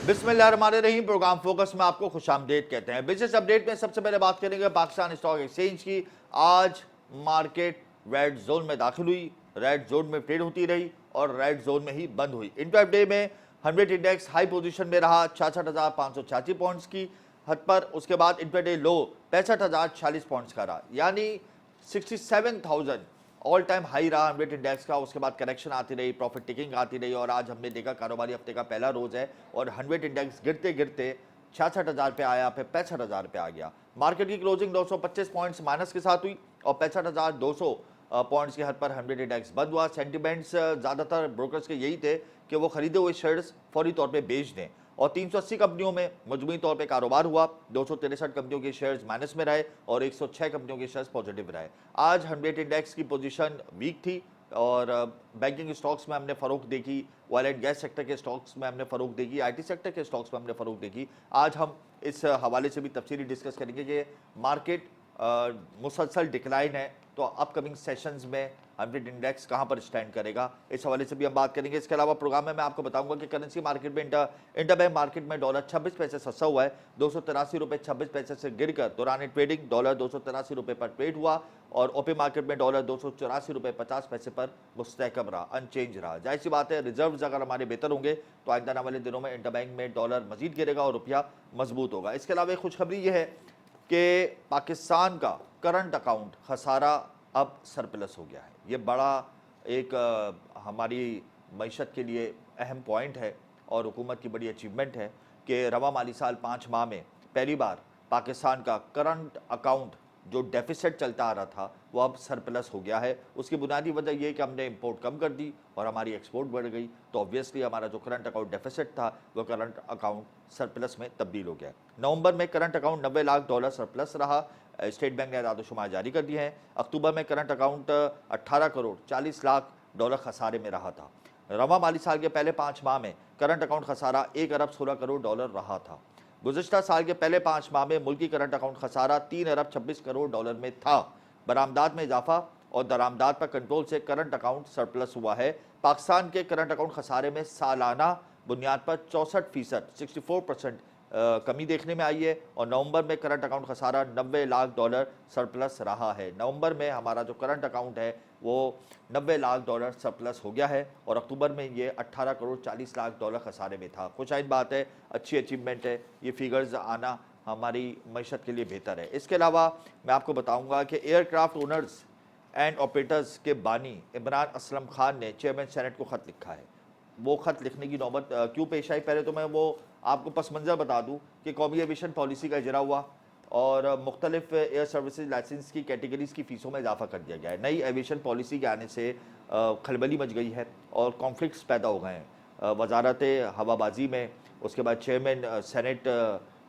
बिस्मिल्लाहिर्रहमानिर्रहीम। Programme focus में आपको खुशामदीद कहते हैं। बिजनेस अपडेट में सबसे पहले बात करेंगे पाकिस्तान स्टॉक एक्सचेंज की। आज मार्केट रेड जोन में दाखिल हुई, रेड जोन में ट्रेड होती रही और रेड जोन में ही बंद हुई। इंट्राडे में 100 इंडेक्स हाई पोजीशन में रहा 66,586 पॉइंट्स की हद पर। उसके बाद इंट्राडे लो 65,046 पॉइंट्स का रहा, यानी 67,000 ऑल टाइम हाई रहा 100 इंडेक्स का। उसके बाद करेक्शन आती रही, प्रॉफिट टेकिंग आती रही और आज हमने देखा कारोबारी हफ्ते का पहला रोज है और 100 इंडेक्स गिरते गिरते 66,000 पे आया, फिर 65,000 पे आ गया। मार्केट की क्लोजिंग 225 पॉइंट्स माइनस के साथ हुई और 65,200 पॉइंट्स की हद पर 100 इंडेक्स बंद हुआ। सेंटिमेंट्स ज़्यादातर ब्रोकर्स के यही थे कि वो खरीदे हुए शेयर्स फौरी तौर पर बेच दें और 380 कंपनियों में मजमूई तौर पे कारोबार हुआ। 263 कंपनियों के शेयर्स माइनस में रहे और 106 कंपनियों के शेयर्स पॉजिटिव रहे। आज 100 इंडेक्स की पोजीशन वीक थी और बैंकिंग स्टॉक्स में हमने फरोख देखी, ऑयल एंड गैस सेक्टर के स्टॉक्स में हमने फरोख देखी, आईटी सेक्टर के स्टॉक्स में हमने फरोख देखी। आज हम इस हवाले से भी तफसीली डिस्कस करेंगे कि मार्केट मुसलसल डिक्लाइन है तो अपकमिंग सेशंस में 100 इंडेक्स कहां पर स्टैंड करेगा, इस हवाले से भी हम बात करेंगे। इसके अलावा प्रोग्राम में मैं आपको बताऊंगा कि करेंसी मार्केट में इंटरबैंक मार्केट में डॉलर 26 पैसे सस्ता हुआ है, 283 रुपये 26 पैसे से गिरकर दौरान ट्रेडिंग डॉलर 283 रुपये पर ट्रेड हुआ और ओपन मार्केट में डॉलर 284 रुपये 50 पैसे पर मुस्तहकम रहा, अनचेंज रहा। जाहिर सी बात है रिजर्व्स अगर हमारे बेहतर होंगे तो आइंदा आने वाले दिनों में इंटरबैंक में डॉलर मजीद गिरेगा और रुपया मजबूत होगा। इसके अलावा एक खुशखबरी यह है कि पाकिस्तान का करंट अकाउंट खसारा अब सरप्लस हो गया है। ये बड़ा एक हमारी मईशत के लिए अहम पॉइंट है और हुकूमत की बड़ी अचीवमेंट है कि रवा माली साल 5 माह में पहली बार पाकिस्तान का करंट अकाउंट जो डेफिसिट चलता आ रहा था वो अब सरप्लस हो गया है। उसकी बुनियादी वजह यह है कि हमने इंपोर्ट कम कर दी और हमारी एक्सपोर्ट बढ़ गई, तो ऑब्वियसली हमारा जो करंट अकाउंट डेफिसिट था वो करंट अकाउंट सरप्लस में तब्दील हो गया। नवंबर में current account 90 lakh dollar surplus रहा, स्टेट बैंक ने आदादोशुमार जारी कर दिए हैं। अक्टूबर में current account 18 crore 40 lakh dollar खसारे में रहा था। रवा माली साल के पहले 5 माह में करंट अकाउंट खसारा 1 अरब 16 करोड़ डॉलर रहा था। गुज़िश्ता साल के पहले 5 माह में मुल्की करंट अकाउंट खसारा 3 अरब 26 करोड़ डॉलर में था। बरामदात में इजाफा और दरामदात पर कंट्रोल से करंट अकाउंट सरप्लस हुआ है। पाकिस्तान के करंट अकाउंट खसारे में सालाना बुनियाद पर 64% 64% कमी देखने में आई है और नवंबर में करंट अकाउंट खसारा 90 लाख डॉलर सरप्लस रहा है। नवंबर में हमारा जो करंट अकाउंट है वो 90 लाख डॉलर सरप्लस हो गया है और अक्टूबर में ये 18 करोड़ 40 लाख डॉलर खसारे में था। खुशाइन बात है, अच्छी अचीवमेंट है, ये फिगर्स आना हमारी मईशत के लिए बेहतर है। इसके अलावा मैं आपको बताऊंगा कि एयरक्राफ्ट ओनर्स एंड ऑपरेटर्स के बानी इमरान असलम खान ने चेयरमैन सेनेट को ख़त लिखा है। वो ख़त लिखने की नौबत क्यों पेश आई, पहले तो मैं वो आपको पस मंज़र बता दूँ कि कौमी एविएशन पॉलिसी का इजरा हुआ और मुख्तलिफ एयर सर्विसेज लाइसेंस की कैटेगरीज़ की फ़ीसों में इजाफा कर दिया गया है। नई एविएशन पॉलिसी के आने से खलबली मच गई है और कॉन्फ्लिक्ट्स पैदा हो गए हैं वजारत हवाबाजी में। उसके बाद चेयरमैन सेनेट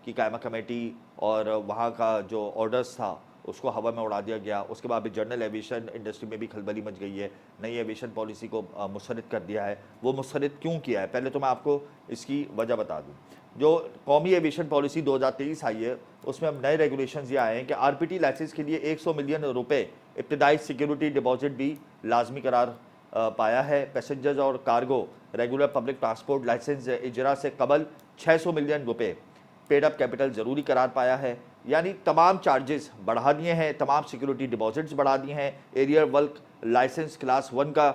की कायमा कमेटी और वहाँ का जो ऑर्डर्स था उसको हवा में उड़ा दिया गया। उसके बाद अभी जनरल एविएशन इंडस्ट्री में भी खलबली मच गई है, नई एविएशन पॉलिसी को मुस्तरद कर दिया है। वो मुस्तरद क्यों किया है, पहले तो मैं आपको इसकी वजह बता दूँ। जो कौमी एविएशन पॉलिसी 2023 आई है उसमें अब नए रेगुलेशंस ये आए हैं कि आरपीटी लाइसेंस के लिए 100 मिलियन रुपए इब्तदाई सिक्योरिटी डिपॉजिट भी लाजमी करार पाया है। पैसेंजर्स और cargo regular public transport licence इजरा से कबल 600 मिलियन रुपए पेड अप कैपिटल ज़रूरी करार पाया है, यानी तमाम चार्जेस बढ़ा दिए हैं, तमाम सिक्योरिटी डिपॉजिट्स बढ़ा दिए हैं। एरियर वर्क लाइसेंस क्लास 1 का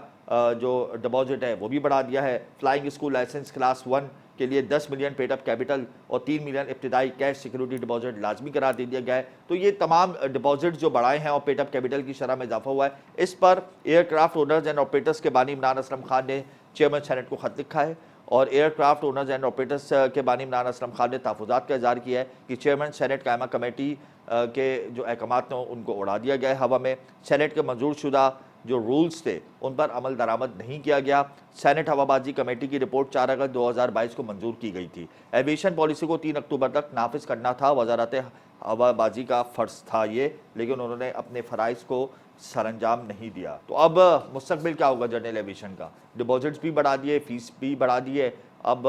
जो डिपॉजिट है वो भी बढ़ा दिया है। फ्लाइंग स्कूल लाइसेंस क्लास 1 के लिए 10 मिलियन पेड अप कैपिटल और 3 मिलियन इब्तिदाई कैश सिक्योरिटी डिपॉजिट लाजमी करार दे दिया गया है। तो ये तमाम डिपॉजिट्स जो बढ़ाए हैं और पेड अप कैपिटल की शरह में इजाफा हुआ है, इस पर एयरक्राफ्ट ओनर्स एंड ऑपरेटर्स के बानी इमरान असलम खान ने चेयरमैन सेनेट को ख़त लिखा है और एयरक्राफ्ट ओनर्स एंड ऑपरेटर्स के बानी इमरान असलम खान ने तहफ़्फ़ुज़ात का इज़हार किया है कि चेयरमैन सेनेट कायमा कमेटी के जो अहकामात हैं उनको उड़ा दिया गया है हवा में। सेनेट के मंजूर शुदा जो रूल्स थे उन पर अमल दरामद नहीं किया गया। सेनेट हवाबाजी कमेटी की रिपोर्ट 4 अगस्त 2022 को मंजूर की गई थी। एविएशन पॉलिसी को 3 अक्टूबर तक नाफिज करना था, वजारत हवाबाजी का फ़र्ज था ये, लेकिन उन्होंने अपने फ़राइज़ को सरअंजाम नहीं दिया। तो अब मुस्तकबिल क्या होगा जनरल एविएशन का, डिपॉजिट्स भी बढ़ा दिए, फ़ीस भी बढ़ा दिए, अब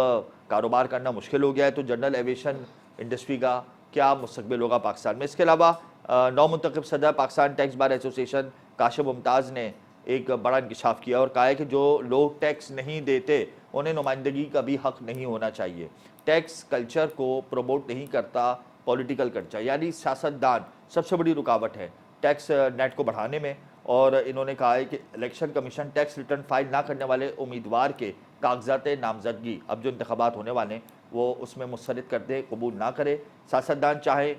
कारोबार करना मुश्किल हो गया है। तो जनरल एविएशन इंडस्ट्री का क्या मुस्तकबिल होगा पाकिस्तान में। इसके अलावा नौ मुंतखब सदर Pakistan tax bar association Kashif Mumtaz ने एक बड़ा इंकशाफ किया और कहा है कि जो लोग टैक्स नहीं देते उन्हें नुमाइंदगी का भी हक नहीं होना चाहिए। टैक्स कल्चर को प्रमोट नहीं करता पॉलिटिकल कल्चर, यानी सियासतदान सबसे बड़ी रुकावट है टैक्स नेट को बढ़ाने में। और इन्होंने कहा है कि election commission tax return file ना करने वाले उम्मीदवार के कागजात नामजदगी अब जो इंतखाबात होने वाले हैं वो उसमें मुस्तरद कर दे, कबूल ना करे। सियासतदान चाहे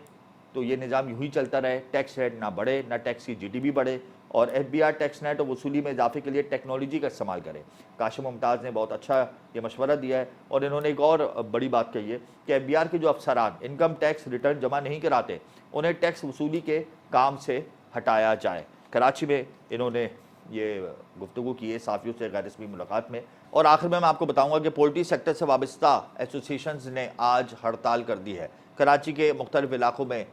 तो ये निज़ाम यूँ ही चलता रहे, टैक्स रेट ना बढ़े, ना टैक्स की जीडीपी बढ़े, और एफबीआर टैक्स नेट और वसूली में इजाफे के लिए टेक्नोलॉजी का इस्तेमाल करे। काशिम मुमताज़ ने बहुत अच्छा ये मशवरा दिया है। और इन्होंने एक और बड़ी बात कही है कि एफबीआर के जो अफसरान इनकम टैक्स रिटर्न जमा नहीं कराते उन्हें टैक्स वसूली के काम से हटाया जाए। कराची में इन्होंने ये गुफ्तगू की है साफियों से गैर रस्मी मुलाकात में। और आखिर में मैं आपको बताऊंगा कि पोल्ट्री सेक्टर से वाबस्ता एसोसिएशंस ने आज हड़ताल कर दी है। कराची के मुख्तलिफ इलाकों में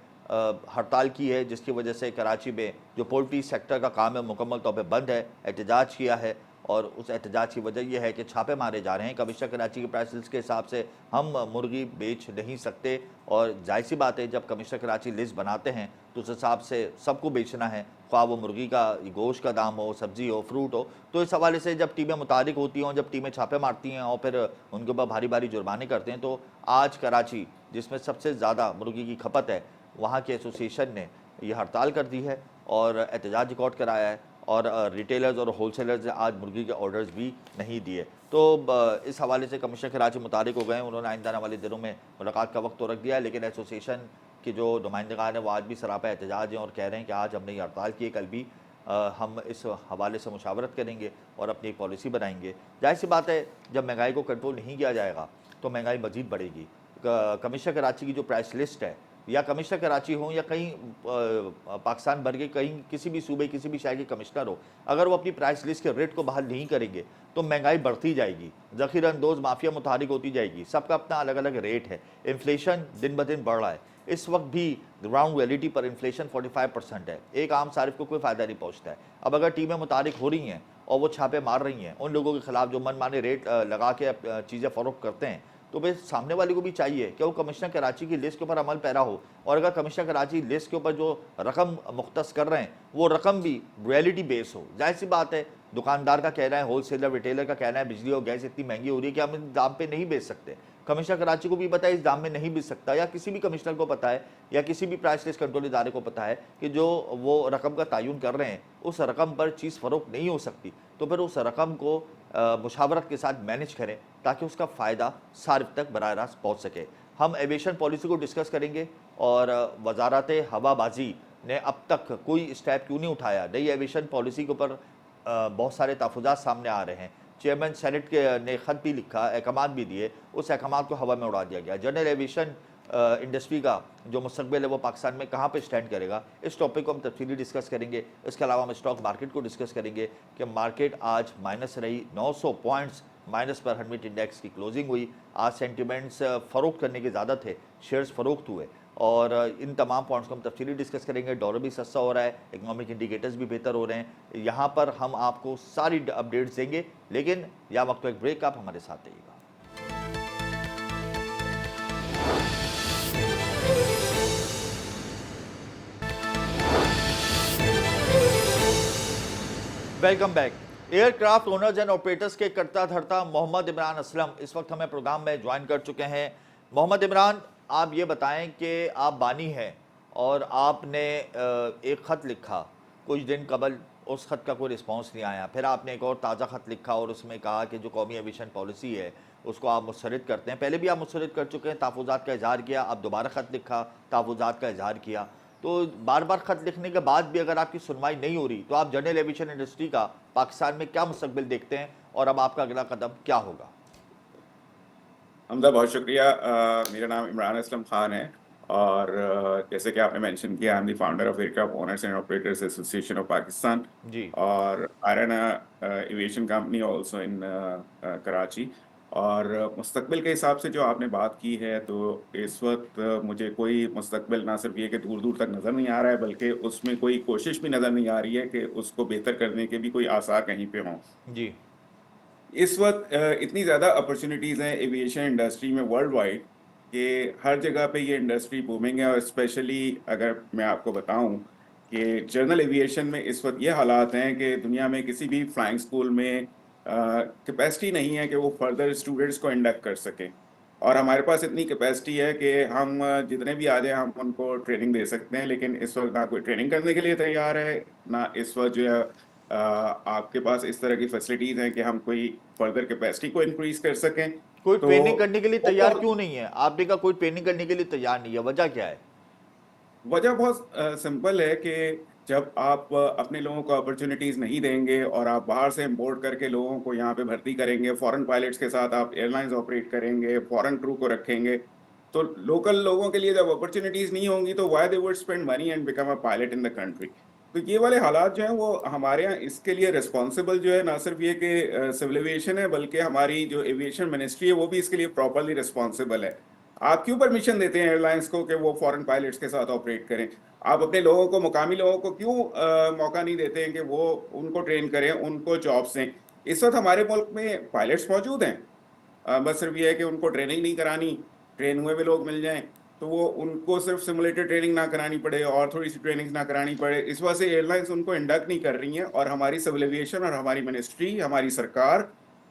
हड़ताल की है, जिसकी वजह से कराची में जो पोल्ट्री सेक्टर का काम है मुकम्मल तौर पर बंद है। एहतजाज किया है और उस एहतजाज की वजह यह है कि छापे मारे जा रहे हैं। कमिश्नर कराची के प्राइस लिस्ट के हिसाब से हम मुर्गी बेच नहीं सकते, और जाहिर सी बात है जब कमिश्नर कराची लिस्ट बनाते हैं तो उस हिसाब से सबको बेचना है, ख्वाह वो मुर्गी का गोश्त का दाम हो, सब्ज़ी हो, फ्रूट हो। तो इस हवाले से जब टीमें मुतारिक होती हैं, जब टीमें छापे मारती हैं और फिर उनके ऊपर भारी भारी जुर्माने करते हैं, तो आज कराची जिसमें सबसे ज़्यादा मुर्गी की खपत है वहाँ के एसोसिएशन ने ये हड़ताल कर दी है और एहतजाज रिकॉर्ड कराया है। और रिटेलर्स और होलसेलर्स ने आज मुर्गी के ऑर्डर्स भी नहीं दिए। तो इस हवाले से कमिश्नर कराची मुतारिक हो गए हैं। उन्होंने आइंदा आने वाले दिनों में मुलाकात का वक्त तो रख दिया है, लेकिन एसोसिएशन के जो नुमाइंदगान हैं वो आज भी सरापा एहतजाज हैं और कह रहे हैं कि आज हमने ये हड़ताल की है, कल भी हम इस हवाले से मुशावरत करेंगे और अपनी एक पॉलिसी बनाएंगे। जाहिर सी बात है जब महंगाई को कंट्रोल नहीं किया जाएगा तो महंगाई मज़ीद बढ़ेगी। कमिश्नर कराची की जो प्राइस लिस्ट है, या कमिश्नर कराची हो या कहीं पाकिस्तान भर के कहीं किसी भी सूबे किसी भी शहर के कमिश्नर हो, अगर वो अपनी प्राइस लिस्ट के रेट को बहाल नहीं करेंगे तो महंगाई बढ़ती जाएगी, ज़ख़ीरा अंदोज़ माफिया मुतारिक होती जाएगी। सबका अपना अलग अलग रेट है। इन्फ्लेशन दिन ब दिन बढ़ रहा है। इस वक्त भी ग्राउंड रियलिटी पर इन्फ्लेशन 45% है। एक आम सारिफ को कोई फ़ायदा नहीं पहुँचता है। अब अगर टीमें मुतारिक हो रही हैं और वो छापे मार रही हैं उन लोगों के खिलाफ जो मनमाने रेट लगा के चीज़ें फ़रोख्त करते हैं, तो भाई सामने वाले को भी चाहिए कि वो कमिश्नर कराची की लिस्ट के ऊपर अमल पैरा हो। और अगर कमिश्नर कराची लिस्ट के ऊपर जो रकम मुख्तस कर रहे हैं वो रकम भी रियलिटी बेस हो। जाहिर सी बात है दुकानदार का कहना है, होलसेलर रिटेलर का कहना है बिजली और गैस इतनी महंगी हो रही है कि हम इस दाम पे नहीं बेच सकते। कमिश्नर कराची को भी पता है इस दाम में नहीं बेच सकता, या किसी भी कमिश्नर को पता है या किसी भी प्राइस लिस्ट कंट्रोल इदारे को पता है कि जो वो रकम का तयन कर रहे हैं उस रकम पर चीज़ फ़रोख्त नहीं हो सकती। तो फिर उस रकम को मुशावरत के साथ मैनेज करें ताकि उसका फ़ायदा सारिफ तक बराह रास्त पहुँच सके। हम एविएशन पॉलिसी को डिस्कस करेंगे और वजारत हवाबाजी ने अब तक कोई स्टेप क्यों नहीं उठाया। नई एविएशन पॉलिसी के ऊपर बहुत सारे तहफ़्फ़ुज़ात सामने आ रहे हैं। चेयरमैन सेनेट के ने ख़त भी लिखा, अहकामात भी दिए, उस अहकामात को हवा में उड़ा दिया गया। जनरल एविएशन इंडस्ट्री का जो मुस्तकबिल है वो पाकिस्तान में कहाँ पे स्टैंड करेगा, इस टॉपिक को हम तफसीली डिस्कस करेंगे। इसके अलावा हम स्टॉक मार्केट को डिस्कस करेंगे कि मार्केट आज माइनस रही, 900 पॉइंट्स माइनस पर हडमिट इंडेक्स की क्लोजिंग हुई। आज सेंटिमेंट्स फ़रोख्त करने के ज़्यादा थे, शेयर्स फ़रोख्त हुए, और इन तमाम पॉइंट्स को हम तफसीली डिस्कस करेंगे। डॉलर भी सस्ता हो रहा है, इकनॉमिक इंडिकेटर्स भी बेहतर हो रहे हैं। यहाँ पर हम आपको सारी अपडेट्स देंगे, लेकिन या वक्त एक ब्रेक, आप हमारे साथ रहिएगा। Welcome back. Aircraft owners and operators के करता धरता मोहम्मद इमरान असलम इस वक्त हमें प्रोग्राम में ज्वाइन कर चुके हैं। मोहम्मद इमरान, आप ये बताएं कि आप बानी हैं और आपने एक ख़त लिखा कुछ दिन कबल, उस ख़त का कोई रिस्पांस नहीं आया। फिर आपने एक और ताज़ा ख़त लिखा और उसमें कहा कि जो कौमी एविएशन पॉलिसी है उसको आप मुस्तरद करते हैं। पहले भी आप मुस्तरद कर चुके हैं, तहफ़्फ़ुज़ात का इज़हार किया, अब दोबारा ख़त लिखा, तहफ़्फ़ुज़ात का इज़हार किया। तो बार बार ख़त लिखने के बाद भी अगर आपकी सुनवाई नहीं हो रही तो आप जनरल एविएशन इंडस्ट्री का पाकिस्तान में क्या मुस्तकबिल देखते हैं और अब आपका अगला कदम क्या होगा? हमदा, बहुत शुक्रिया। मेरा नाम इमरान असलम ख़ान है और जैसे कि आपने मेंशन किया, I am the founder of aircraft owners and operators association of Pakistan जी। और I run aviation company also in Karachi. और मुस्तकबिल के हिसाब से जो आपने बात की है, तो इस वक्त मुझे कोई मुस्तकबिल ना सिर्फ ये कि दूर दूर तक नज़र नहीं आ रहा है, बल्कि उसमें कोई कोशिश भी नज़र नहीं आ रही है कि उसको बेहतर करने के भी कोई आसार कहीं पे हों। जी। इस वक्त इतनी ज़्यादा अपॉर्चुनिटीज़ हैं एविएशन इंडस्ट्री में वर्ल्ड वाइड कि हर जगह पे ये इंडस्ट्री बूमिंग है। और स्पेशली अगर मैं आपको बताऊं कि जनरल एविएशन में इस वक्त ये हालात हैं कि दुनिया में किसी भी फ्लाइंग स्कूल में कैपेसिटी नहीं है कि वो फर्दर स्टूडेंट्स को इंडक्ट कर सकें। और हमारे पास इतनी कैपेसिटी है कि हम जितने भी आ जाए हम उनको ट्रेनिंग दे सकते हैं, लेकिन इस वक्त ना कोई ट्रेनिंग करने के लिए तैयार है, ना इस वक्त जो है आपके पास इस तरह की फैसिलिटीज हैं कि हम कोई फर्दर कैपेसिटी को इंक्रीज कर सकें। कोई तो ट्रेनिंग करने के लिए तैयार ओवरऑल क्यों नहीं है? आपने कहा कोई ट्रेनिंग करने के लिए तैयार नहीं है, वजह क्या है? वजह बहुत सिंपल है कि जब आप अपने लोगों को अपॉर्चुनिटीज नहीं देंगे और आप बाहर से इंपोर्ट करके लोगों को यहाँ पे भर्ती करेंगे, फॉरेन पायलट्स के साथ आप एयरलाइंस ऑपरेट करेंगे, फॉरेन क्रू को रखेंगे, तो लोकल लोगों के लिए जब अपॉर्चुनिटीज नहीं होंगी तो why they would spend money and become a pilot in the country. तो ये वाले हालात जो हैं वो हमारे यहाँ इसके लिए रिस्पॉन्सिबल जो है ना सिर्फ ये कि सिविल एविएशन है, बल्कि हमारी जो एविएशन मिनिस्ट्री है वो भी इसके लिए प्रॉपरली रिस्पॉन्सिबल है। आप क्यों परमिशन देते हैं एयरलाइंस को कि वो फॉरेन पायलट्स के साथ ऑपरेट करें? आप अपने लोगों को, मुकामी लोगों को क्यों मौका नहीं देते हैं कि वो उनको ट्रेन करें, उनको जॉब्स दें? इस वक्त हमारे मुल्क में पायलट्स मौजूद हैं, बस सिर्फ ये है कि उनको ट्रेनिंग नहीं करानी, ट्रेन हुए भी लोग मिल जाएं तो वो उनको सिर्फ सिमुलेटेड ट्रेनिंग ना करानी पड़े और थोड़ी सी ट्रेनिंग ना करानी पड़े, इस वजह से एयरलाइंस उनको इंडक्ट नहीं कर रही हैं। और हमारी सिविल एविएशन और हमारी मिनिस्ट्री, हमारी सरकार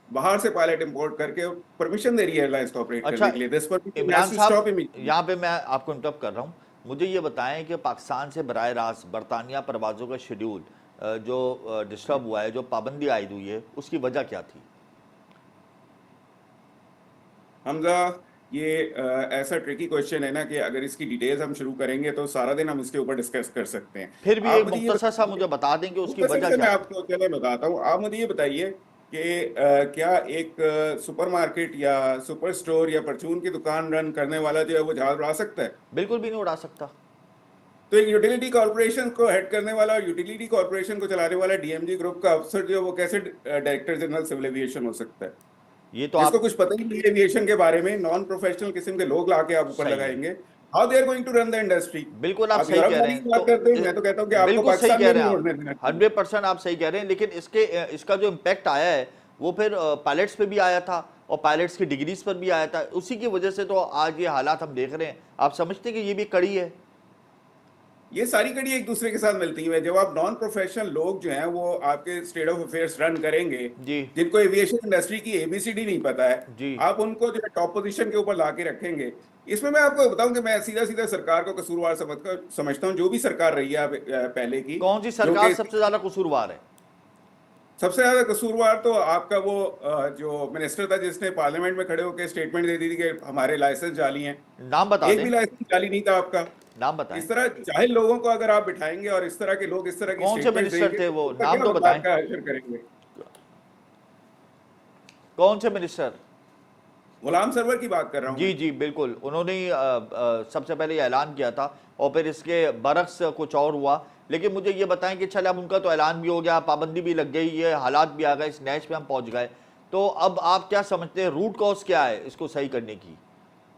बाहर से पायलट इंपोर्ट करके परमिशन दे रही है एयरलाइंस को ऑपरेट अच्छा, करने के लिए। This permission Imran has to साहब, स्टॉप इमीडिएटली। यहाँ पे मैं आपको इंटरप्ट कर रहा हूँ। मुझे ये बताएं कि पाकिस्तान से बराह रास्त बरतानिया परवाज़ों का शेड्यूल जो डिस्टर्ब हुआ है, जो पाबंदी आयद हुई है, उसकी वजह क्या थी? हमजा, ये ऐसा ट्रिकी क्वेश्चन है ना कि अगर इसकी डिटेल्स हम शुरू करेंगे तो सारा दिन हम इसके ऊपर डिस्कस कर सकते हैं। फिर भी आप एक मुझे ये मुख्तसर सा बताइए, मुझे बता दें कि उसकी मुख्तसर वजह से क्या मैं थी। आपको चले बताता हूँ। आप मुझे ये बताइए कि क्या एक सुपरमार्केट या सुपर स्टोर या परचून की दुकान रन करने वाला जो है वो जहाज उड़ा सकता है? बिल्कुल भी नहीं उड़ा सकता। तो एक यूटिलिटी कॉर्पोरेशन को हेड करने वाला और यूटिलिटी कॉर्पोरेशन को चलाने वाला डीएमजी ग्रुप का अफसर जो है वो कैसे डायरेक्टर जनरल सिविल एविएशन हो सकता है? ये तो जिसको आप कुछ पता ही नहीं है एविएशन के बारे में, नॉन प्रोफेशनल किस्म के लोग लाके आप ऊपर सही है, लगाएंगे। How they are going to run the industry? बिल्कुल आप आप सही यूरोप कह रहे वाली की हैं। बात करते हैं, मैं तो कहता हूँ कि आपको बिल्कुल सही पाकिस्तान कह में रहे नहीं हैं आप, उड़ने देना चाहिए। 100% आप सही कह रहे हैं। लेकिन इसका जो इम्पैक्ट आया है वो फिर पायलट्स पे भी आया था और पायलट्स की डिग्रीज पर भी आया था। उसी की वजह से तो आज ये हालात हम देख रहे हैं। आप समझते हैं कि ये भी कड़ी है? ये सारी कड़ी एक दूसरे के साथ मिलती है। जब आप नॉन प्रोफेशनल लोग जो हैं वो आपके स्टेट ऑफ अफेयर्स रन करेंगे, जी जिनको एविएशन इंडस्ट्री की एबीसीडी नहीं पता है, जी। आप उनको जो है टॉप पोजीशन के ऊपर लाके रखेंगे। इसमें मैं आपको बताऊं कि मैं सीधा सीधा सरकार को कसूरवार समझता हूं, जो भी सरकार रही है पहले की, कौन सी जो सरकार कि सबसे ज्यादा कसूरवार है? सबसे ज्यादा कसूरवार तो आपका वो जो मिनिस्टर था जिसने पार्लियामेंट में खड़े होकर स्टेटमेंट दे दी थी कि हमारे लाइसेंस जाली हैं। नाम बता एक दें, भी लाइसेंस जाली नहीं था आपका। नाम बताएं। इस तरह जाहिल लोगों को अगर आप बिठाएंगे और इस तरह के लोग इस तरह की कौन से स्टेटमेंट मिनिस्टर देंगे थे तो वो, उसका नाम क्या तो बताएं। बात का असर करेंगे? कौन से मिनिस्टर? गुलाम सरवर की बात कर रहा हूं जी मैं। जी बिल्कुल, उन्होंने ही सबसे पहले ये ऐलान किया था और फिर इसके बरक्स कुछ और हुआ। लेकिन मुझे ये बताएं कि चल अब उनका तो ऐलान भी हो गया, पाबंदी भी लग गई, ये हालात भी आ गए, इस नैच पे हम पहुंच गए, तो अब आप क्या समझते हैं रूट कॉज क्या है इसको सही करने की?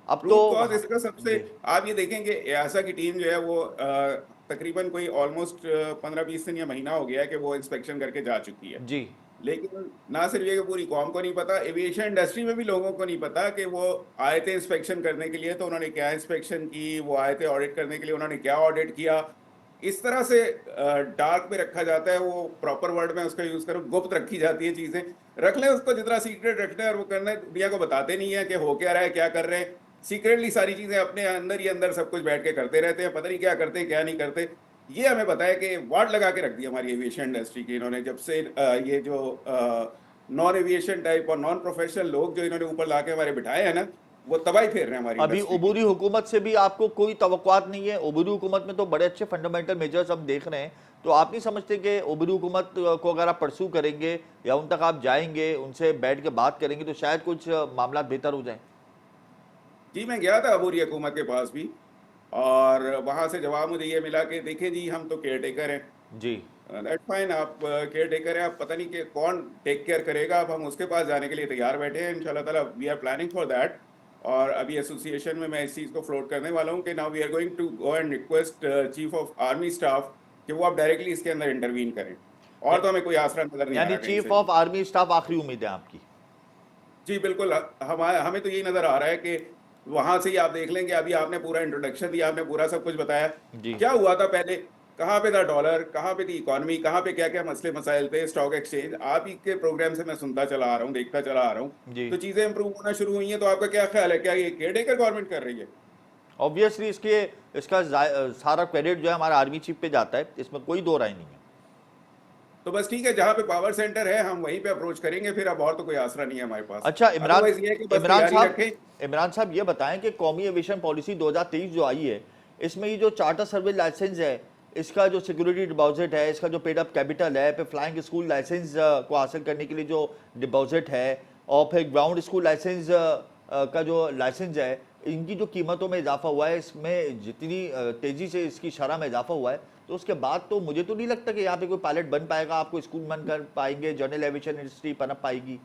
अब तो रूट कॉज इसका सबसे, जी आप ये देखेंगे एआसा की टीम जो है वो तकरीबन कोई ऑलमोस्ट 15-20 दिन या महीना हो गया है कि वो इंस्पेक्शन करके जा चुकी है। जी। लेकिन ना सिर्फ ये कि पूरी कौम को नहीं पता, एविएशन इंडस्ट्री में भी लोगों को नहीं पता कि वो आए थे इंस्पेक्शन करने के लिए तो उन्होंने क्या इंस्पेक्शन की, वो आए थे ऑडिट करने के लिए, उन्होंने क्या ऑडिट किया। इस तरह से डार्क में रखा जाता है, वो प्रॉपर वर्ड में उसका यूज करो, गुप्त रखी जाती है चीजें। रख लें उसको जितना सीक्रेट रखना है और वो करना है, दुनिया को बताते नहीं है कि हो क्या रहा है, क्या कर रहे हैं। सीक्रेटली सारी चीजें अपने अंदर ही अंदर सब कुछ बैठ के करते रहते हैं, पता नहीं क्या करते हैं क्या नहीं करते। ये हमें पता है कि वार्ड लगा के रख दी हमारी एविएशन इंडस्ट्री की इन्होंने, जब से ये जो नॉन एविएशन टाइप और नॉन प्रोफेशनल लोग जो इन्होंने ऊपर लाके हमारे बिठाए हैं ना, वो तबाही फेर रहे हैं हमारी अभी इंडस्ट्री की। उबूरी हुकूमत से भी आपको कोई तवक्कुआत नहीं है? उबूरी हुकूमत में तो बड़े अच्छे फंडामेंटल मेजर्स हम देख रहे हैं, तो आप नहीं समझते कि उबूरी हुकूमत को अगर आप परसू करेंगे या उन तक आप जाएंगे, उनसे बैठ के बात करेंगे, तो शायद कुछ मामला बेहतर हो जाए? जी, मैं गया था अबूरी हुकूमत के पास भी, और वहां से जवाब मुझे ये मिला कि देखिए जी, हम तो केयर टेकर हैं। जी दैट्स फाइन, आप केयर टेकर हैं, आप पता नहीं कि कौन टेक केयर करेगा, अब हम उसके पास जाने के लिए तैयार बैठे हैं इंशाल्लाह ताला। We are planning for that. और अभी एसोसिएशन में मैं इस चीज़ को फ्लोट करने वाला हूँ कि now we are going to go and request chief of army staff कि वो आप डायरेक्टली इसके अंदर इंटरवीन करें। और तो हमें कोई आसरा नजर नहीं आ यानी रहा कहीं चीफ से। ऑफ आर्मी स्टाफ आखिरी उम्मीद है आपकी? जी बिल्कुल, हमें तो यही नजर आ रहा है कि वहां से ही आप देख लेंगे। अभी आपने पूरा इंट्रोडक्शन दिया, आपने पूरा सब कुछ बताया। जी क्या हुआ था पहले? कहाँ पे था डॉलर, कहाँ पे थी इकोनॉमी, कहाँ पे क्या क्या मसले मसाइल थे, स्टॉक एक्सचेंज, आप ही के प्रोग्राम से मैं सुनता चला आ रहा हूँ, देखता चला आ रहा हूँ। जी। तो चीजें इंप्रूव होना शुरू हुई हैं। तो आपका क्या ख्याल है, क्या ये केयरटेकर गवर्नमेंट कर रही है? ऑब्वियसली इसका सारा क्रेडिट जो है हमारा आर्मी चीफ पे जाता है, इसमें कोई दो राय नहीं है। तो बस ठीक है, जहाँ पे पावर सेंटर है हम वहीं पे अप्रोच करेंगे फिर, अब और तो कोई आसरा नहीं है हमारे पास। अच्छा अदरवाइज ये है कि बस इमरान तैयारी साहब रखें। इमरान साहब ये बताएं कि कौमी एविएशन पॉलिसी 2023 जो आई है, इसमें ये जो चार्टर सर्विस लाइसेंस है, इसका जो सिक्योरिटी डिपॉजिट है, इसका जो पेड अप कैपिटल है, फिर फ्लाइंग स्कूल लाइसेंस को हासिल करने के लिए जो डिपॉजिट है, और फिर ग्राउंड स्कूल लाइसेंस का जो लाइसेंस है, इनकी जो कीमतों में इजाफा हुआ है, इसमें जितनी तेजी से इसकी शरह में इजाफा हुआ है, तो उसके बाद तो मुझे तो नहीं लगता कि यहाँ पे कोई पायलट बन पाएगा, आपको स्कूल बन कर पाएंगे, जनरल एविएशन इंडस्ट्री पनप पाएगी।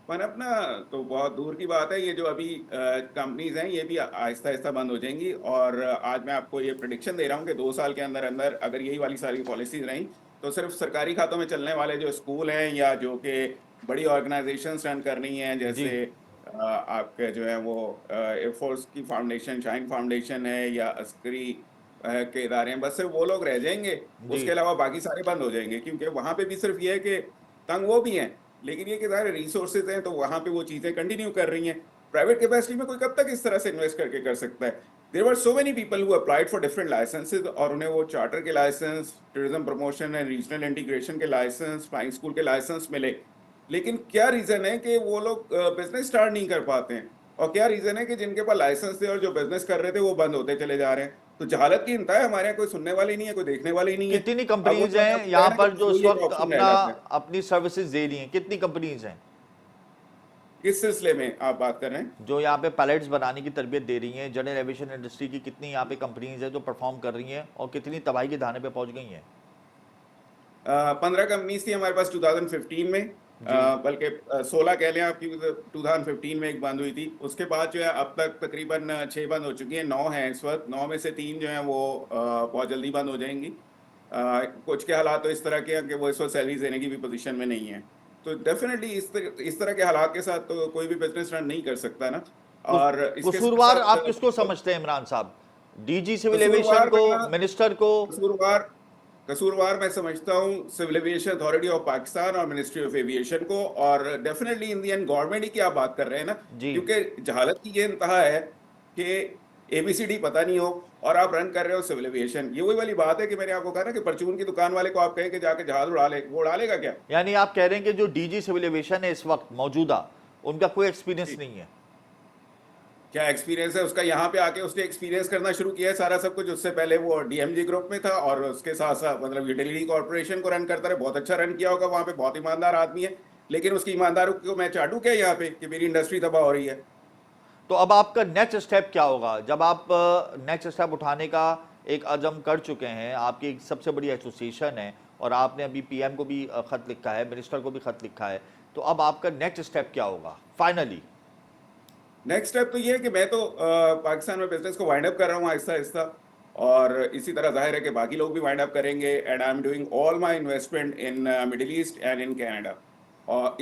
पनपना तो बहुत दूर की बात है। ये जो अभी कंपनीज हैं ये भी आहिस्ता आहिस्ता बंद हो जाएंगी। और आज मैं आपको ये प्रिडिक्शन दे रहा हूँ कि 2 साल के अंदर अंदर अगर यही वाली सारी पॉलिसीज रहीं तो सिर्फ सरकारी खातों में चलने वाले जो स्कूल हैं या जो कि बड़ी ऑर्गेनाइजेशंस रन कर रही हैं, जी जैसे आपके जो है वो एयरफोर्स की फाउंडेशन, शाइन फाउंडेशन है, या अस्करी के इदारे हैं, बस सिर्फ वो लोग रह जाएंगे। जी। उसके अलावा बाकी सारे बंद हो जाएंगे, क्योंकि वहां पे भी सिर्फ ये है कि तंग वो भी हैं, लेकिन ये कि सारे रिसोर्सेज हैं तो वहां पे वो चीजें कंटिन्यू कर रही हैं। प्राइवेट कैपेसिटी में कोई कब तक इस तरह से इन्वेस्ट करके कर सकता है? There were so many people who applied for different licenses, और उन्हें वो चार्टर के license, tourism promotion and regional integration के लाइसेंस, फ्लाइंग स्कूल के लाइसेंस मिले। लेकिन क्या रीजन है कि वो लोग बिजनेस स्टार्ट नहीं कर पाते हैं? और क्या रीजन है कि जिनके पास लाइसेंस थे और जो बिजनेस कर रहे थे वो बंद होते चले जा रहे हैं? तो जहालत की इंतहा है हमारे यहाँ, कोई सुनने वाली नहीं है, कोई देखने वाली नहीं है। कितनी अब वो कंपनीज जो मैंने हैं आपको बताया यहाँ ना कि पर बस जो इस वही एक वक्त ऑप्शन रह जाता है। अपनी सर्विसेज दे रही हैं? कितनी कंपनीज हैं किस सिलसिले में आप बात कर रहे हैं? जो यहाँ पे पैलेट्स बनाने की तरबियत दे रही हैं? जनरल एविएशन इंडस्ट्री की कितनी यहाँ पे कंपनीज हैं जो परफॉर्म कर रही हैं, और कितनी तबाही के धाने पे पहुंच गई हैं? 15 कंपनीज थी हमारे पास 2015 में, जी। बल्कि 16 कह लें आपकी। 2015 में एक बंद हुई थी, उसके बाद जो है अब तक तकरीबन 6 बंद हो चुकी हैं। 9 हैं इस वक्त, 9 में से 3 जो हैं वो बहुत जल्दी बंद हो जाएंगी। कुछ के हालात तो इस तरह के हैं कि वो इस वक्त सैलरी देने की भी पोजीशन में नहीं है। तो डेफिनेटली इस तरह के हालात के साथ तो कोई भी बिजनेस रन नहीं कर सकता ना। और इसके साथ कसूरवार आप साथ किसको समझते हैं इमरान साहब? डीजी सिविल एविएशन कसूरवार को, का मिनिस्टर को? कसूरवार कसूरवार मैं समझता हूँ civil aviation authority of Pakistan और मिनिस्ट्री ऑफ एविएशन को। और definitely in the end government ही की आप बात कर रहे हैं ना, जी। क्योंकि जहालत की ये इंतहा है कि एबीसीडी पता नहीं हो और आप रन कर रहे हो सिविल एविएशन। ये वही वाली बात है कि मैंने आपको कहा ना कि परचून की दुकान वाले को आप कहें कि जाके जहाज उड़ा ले, वो उड़ा लेगा क्या? यानी आप कह रहे हैं कि जो डीजी सिविल एविएशन है इस वक्त मौजूदा, उनका कोई एक्सपीरियंस नहीं है? क्या एक्सपीरियंस है उसका? यहाँ पे आके उसने एक्सपीरियंस करना शुरू किया है सारा सब कुछ। उससे पहले वो डीएमजी ग्रुप में था और उसके साथ साथ मतलब यूटिलिटी कॉर्पोरेशन को रन करता रहे। बहुत अच्छा रन किया होगा वहां पे, बहुत ईमानदार आदमी है। लेकिन उसकी ईमानदारी को मैं चाटू क्या यहाँ पे कि मेरी इंडस्ट्री तबाह हो रही है? तो अब आपका नेक्स्ट स्टेप क्या होगा जब आप नेक्स्ट स्टेप उठाने का एक अज़म कर चुके हैं? आपकी एक सबसे बड़ी एसोसिएशन है और आपने अभी पीएम को भी खत लिखा है, मिनिस्टर को भी खत लिखा है, तो अब आपका नेक्स्ट स्टेप क्या होगा फाइनली? नेक्स्ट स्टेप तो ये है कि मैं तो पाकिस्तान में बिजनेस को वाइंड अप कर रहा हूँ आहिस्ता आहिस्ता, और इसी तरह जाहिर है कि बाकी लोग भी वाइंड अप करेंगे। And I am doing all my investment in middle east and in Canada. और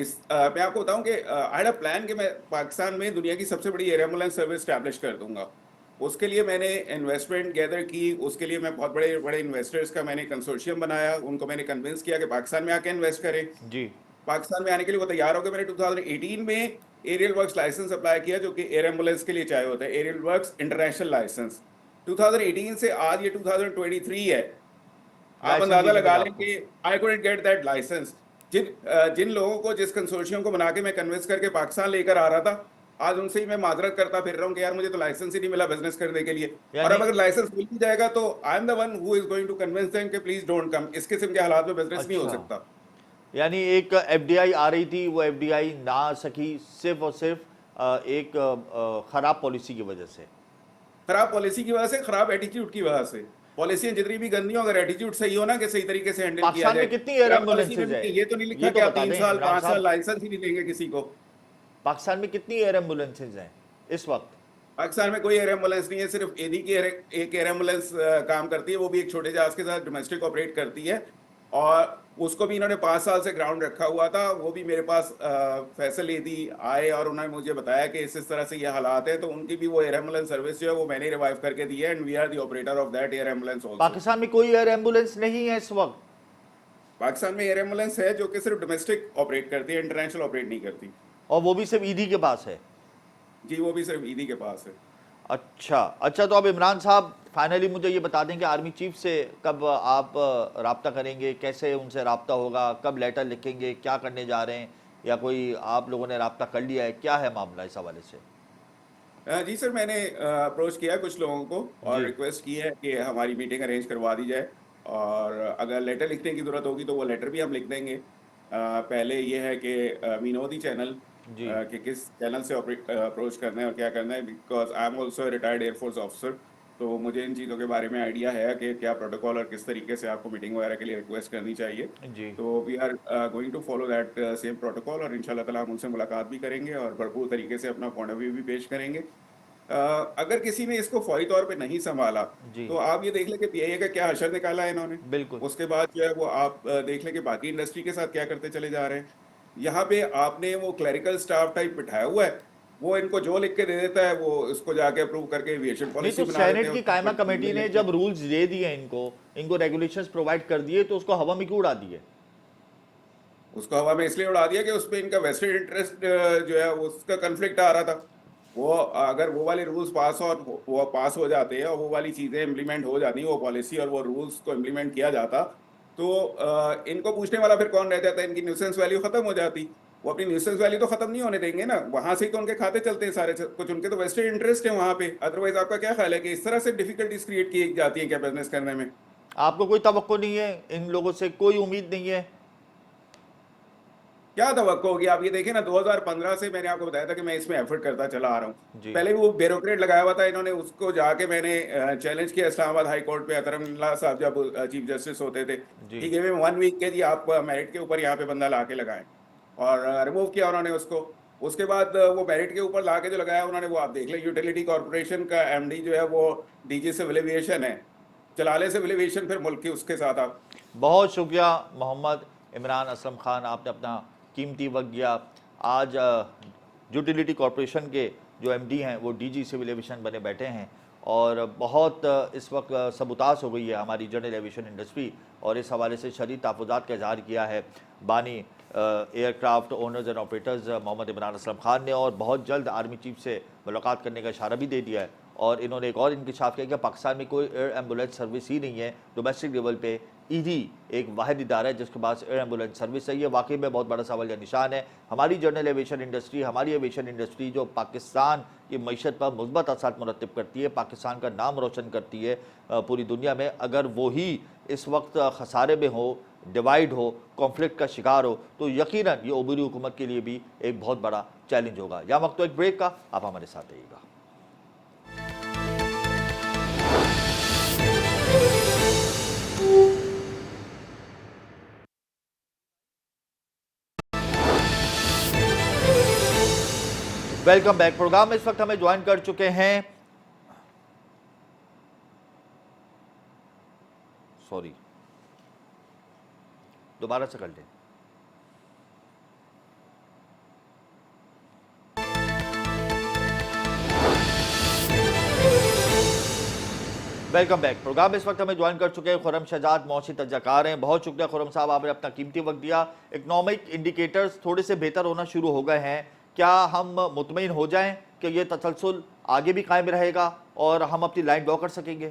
मैं आपको बताऊं कि आई हैड अ प्लान कि मैं पाकिस्तान में दुनिया की सबसे बड़ी एयर एम्बुलेंस सर्विस स्टैब्लिश कर दूंगा। उसके लिए मैंने इन्वेस्टमेंट गैदर की, उसके लिए मैं बहुत बड़े बड़े इन्वेस्टर्स का मैंने कंसोर्शियम बनाया, उनको मैंने कन्विंस किया कि पाकिस्तान में आके इन्वेस्ट करें। जी। पाकिस्तान में आने के लिए वो तैयार हो गए। मैंने 2018 में एरियल वर्क्स लाइसेंस अप्लाई किया, जो कि एयर एम्बुलेंस के लिए चाहिए होता है, एरियल वर्क्स इंटरनेशनल लाइसेंस। 2018 से आज ये 2023 है, आप लाइसेंस ही अंदाजा नहीं लगा मिला लें आपको? कि I couldn't get that licence. जिन लोगों को, जिस कंसोर्शियम को बना के मैं कन्विंस करके पाकिस्तान लेकर आ रहा था, आज उनसे ही मैं माजरत करता फिर रहा हूँ कि यार मुझे तो लाइसेंस ही नहीं मिला बिजनेस करने के लिए। और यानी अब अगर लाइसेंस मिल भी जाएगा तो I am the one who is going to convince them कि प्लीज डोंट कम। इस किस्म के हालात में बिजनेस नहीं हो अच्छा, सकता। यानी एक एफडीआई आ रही थी, वो एफडीआई ना आ सकी सिर्फ और सिर्फ एक खराब पॉलिसी की वजह से। खराब पॉलिसी की वजह से, खराब एटीट्यूड की वजह से। पॉलिसियां जितनी भी गंदी हो, अगर एटीट्यूड सही हो ना कि सही तरीके से हैंडल किया पाकिस्तान जाए। में कितनी एयर क्या पॉलिसी में एम्बुलेंसेज है? भी ये तो नहीं लिखा ये कि तो आप बता 3 दें साल इमरान 5 साल साहब, लाइसेंस ही नहीं देंगे किसी को। पाकिस्तान में कितनी एयर एम्बुलेंसेज हैं इस वक्त? पाकिस्तान में कोई एयर एम्बुलेंस नहीं है, सिर्फ एडी की एक एयर एम्बुलेंस काम करती है, वो भी एक छोटे जहाज के साथ डोमेस्टिक ऑपरेट करती है। और उसको भी इन्होंने 5 साल से ग्राउंड रखा हुआ था, वो भी मेरे पास फैसिलिटी आए और उन्होंने मुझे बताया कि इस तरह से ये हालात है, तो उनकी भी वो एयर एम्बुलेंस सर्विस जो है वो मैंने रिवाइव करके दी है, and we are the operator of that air ambulance also. Pakistan में कोई एयर एम्बुलेंस नहीं है इस वक्त? पाकिस्तान में एयर एम्बुलेंस है जो कि सिर्फ डोमेस्टिक ऑपरेट करती है, इंटरनेशनल ऑपरेट नहीं करती। और वो भी सिर्फ ईडी के पास है? जी, वो भी सिर्फ ईदी के पास है। अच्छा अच्छा, तो अब इमरान साहब फाइनली मुझे ये बता दें कि आर्मी चीफ से कब आप राब्ता करेंगे, कैसे उनसे राब्ता होगा, कब लेटर लिखेंगे, क्या करने जा रहे हैं, या कोई आप लोगों ने राब्ता कर लिया है, क्या है मामला इस हवाले से? जी सर, मैंने अप्रोच किया है कुछ लोगों को और जी रिक्वेस्ट की है कि हमारी मीटिंग अरेंज करवा दी जाए, और अगर लेटर लिखने की ज़रूरत होगी तो वो लेटर भी हम लिख देंगे। पहले ये है कि वी नो दी चैनल, जी कि किस चैनल से अप्रोच करना है और क्या करना है, because I am also retired air force officer, तो मुझे इन चीज़ों के बारे में आइडिया है कि क्या प्रोटोकॉल और किस तरीके से आपको मीटिंग वगैरह के लिए रिक्वेस्ट करनी चाहिए। जी। तो we are going to follow that same protocol, और इंशाल्लाह ताला हम उनसे मुलाकात भी करेंगे और भरपूर तरीके से अपना पॉइंट ऑफ व्यू भी पेश करेंगे। अगर किसी ने इसको फौरी तौर पे नहीं संभाला, जी तो आप ये देख लें कि पीआईए का क्या हशर निकाला है इन्होंने। बिल्कुल। उसके बाद जो है वो आप देख लें कि बाकी इंडस्ट्री के साथ क्या करते चले जा रहे हैं। यहाँ पे आपने वो क्लरिकल स्टाफ टाइप बिठाया हुआ है, वो इनको जो लिख के दे देता है वो इसको जाके अप्रूव करके एविएशन नहीं पॉलिसी तो बना देते सेनेट हैं, की उसको कायमा ऊपर कमेटी ने लिख के। जब रूल्स दे दिए इनको, इनको रेगुलेशंस प्रोवाइड कर दिए, तो उसको हवा में क्यों उड़ा दिए? उसको हवा में इसलिए उड़ा दिया कि उस पे इनका वेस्टेड इंटरेस्ट जो है उसका कन्फ्लिक्ट आ रहा था। वो अगर वो वाले रूल्स पास और वो पास हो जाते हैं और वो वाली चीज़ें इम्प्लीमेंट हो जाती, वो पॉलिसी और वो रूल्स को इम्प्लीमेंट किया जाता, तो इनको पूछने वाला फिर कौन रह जाता, इनकी न्यूसेंस वैल्यू खत्म हो जाती। वो अपनी न्यूसेंस वैल्यू तो खत्म नहीं होने देंगे ना, वहां से ही तो उनके खाते चलते हैं सारे कुछ, उनके तो वेस्टेड इंटरेस्ट है वहां पे। अदरवाइज आपका क्या ख्याल है कि इस तरह से डिफिकल्टीज क्रिएट की जाती है क्या बिजनेस करने में? आपको कोई तवक्को नहीं है इन लोगों से, कोई उम्मीद नहीं है? क्या तवक्को होगी? आप ये देखिए ना, 2015 से मैंने आपको बताया था कि मैं इसमें एफर्ट करता चला आ रहा हूँ। जी पहले भी वो ब्यूरोक्रेट लगाया हुआ था इन्होंने, उसको जाके मैंने चैलेंज किया इस्लामाबाद हाई कोर्ट पे, अतरमल्ला साहब जब चीफ जस्टिस होते थे। जी ठीक है, 1 वीक के जी आप मेरिट के ऊपर यहाँ पे बंदा ला के लगाएं, और रिमूव किया उन्होंने उसको। उसके बाद वो मेरिट के ऊपर ला के जो लगाया उन्होंने, वो आप देख लें, यूटिलिटी कॉर्पोरेशन का एमडी जो है वो डीजी सिविल एविएशन है, चलाले सिविल एविएशन फिर मुल्क की उसके साथ आप। बहुत शुक्रिया मोहम्मद इमरान असलम खान, आपने अपना कीमती वक्त दिया। आज यूटिलिटी कॉरपोरेशन के जो एमडी हैं वो डीजी सिविल एविएशन बने बैठे हैं, और बहुत इस वक्त सबुतास हो गई है हमारी जनरल एविएशन इंडस्ट्री, और इस हवाले से शदीद तहफ़्फ़ुज़ात का इज़हार किया है बानी aircraft owners and operators Mohammad Imran Aslam Khan ने, और बहुत जल्द आर्मी चीफ से मुलाकात करने का इशारा भी दे दिया है। और इन्होंने एक और इंकशाफ किया कि पाकिस्तान में कोई एयर एम्बुलेंस सर्विस ही नहीं है डोमेस्टिक लेवल पे। ईडी एक वाहिद इदारा है जिसके पास एयर एम्बुलेंस सर्विस है। ये वाकई में बहुत बड़ा सवाल या निशान है। हमारी जनरल एविएशन इंडस्ट्री, हमारी एविएशन इंडस्ट्री जो पाकिस्तान की मईशत पर मुस्बत असर मुरतब करती है, पाकिस्तान का नाम रोशन करती है पूरी दुनिया में, अगर वही इस वक्त खसारे में हो, डिवाइड हो, कॉन्फ्लिक्ट का शिकार हो, तो यकीनन ये उबरी हुकूमत के लिए भी एक बहुत बड़ा चैलेंज होगा। या वक्त तो एक ब्रेक का, आप हमारे साथ रहिएगा। Welcome back. प्रोग्राम में इस वक्त हमें ज्वाइन कर चुके हैं, सॉरी दोबारा से कर लें। Welcome back. प्रोग्राम में इस वक्त हमें ज्वाइन कर चुके हैं खुर्रम शहजाद मौसी तजकार हैं। बहुत शुक्रिया खुर्रम साहब, आपने अपना कीमती वक्त दिया। इकनॉमिक इंडिकेटर्स थोड़े से बेहतर होना शुरू हो गए हैं, क्या हम मुतमईन हो जाएं कि ये तसलसल आगे भी कायम रहेगा और हम अपनी लाइन ड्रॉ कर सकेंगे?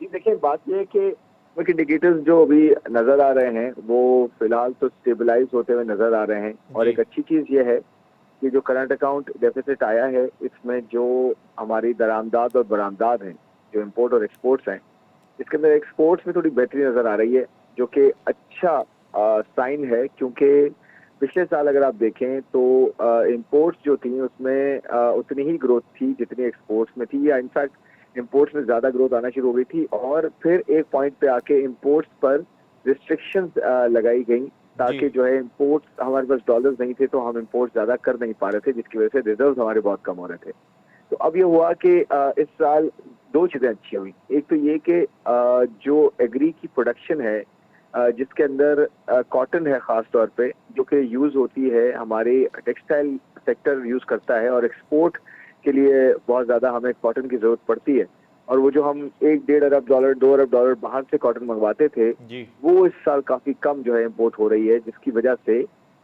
जी देखिए, बात यह है कि इंडिकेटर्स जो अभी नजर आ रहे हैं वो फिलहाल तो स्टेबलाइज होते हुए नजर आ रहे हैं। और जी एक अच्छी चीज ये है कि जो करंट अकाउंट डेफिसिट आया है, इसमें जो हमारी दरामदाद और बरामदाद हैं, जो इम्पोर्ट और एक्सपोर्ट्स हैं, इसके अंदर एक्सपोर्ट्स में थोड़ी बेहतरी नजर आ रही है, जो कि अच्छा साइन है। क्योंकि पिछले साल अगर आप देखें तो इम्पोर्ट्स जो थी उसमें उतनी ही ग्रोथ थी जितनी एक्सपोर्ट्स में थी, या इनफैक्ट इम्पोर्ट्स में ज्यादा ग्रोथ आना शुरू हो गई थी। और फिर एक पॉइंट पे आके इम्पोर्ट्स पर रिस्ट्रिक्शंस लगाई गई, ताकि जी जो है इम्पोर्ट्स, हमारे पास डॉलर्स नहीं थे तो हम इम्पोर्ट ज्यादा कर नहीं पा रहे थे, जिसकी वजह से रिजर्व हमारे बहुत कम हो रहे थे। तो अब ये हुआ कि इस साल दो चीजें अच्छी हुई। एक तो ये कि जो एग्री की प्रोडक्शन है, जिसके अंदर कॉटन है खास तौर पे, जो कि यूज होती है, हमारे टेक्सटाइल सेक्टर यूज करता है और एक्सपोर्ट के लिए बहुत ज्यादा हमें कॉटन की जरूरत पड़ती है। और वो जो हम 1-1.5 अरब डॉलर 2 अरब डॉलर बाहर से कॉटन मंगवाते थे, जी वो इस साल काफी कम जो है इम्पोर्ट हो रही है, जिसकी वजह से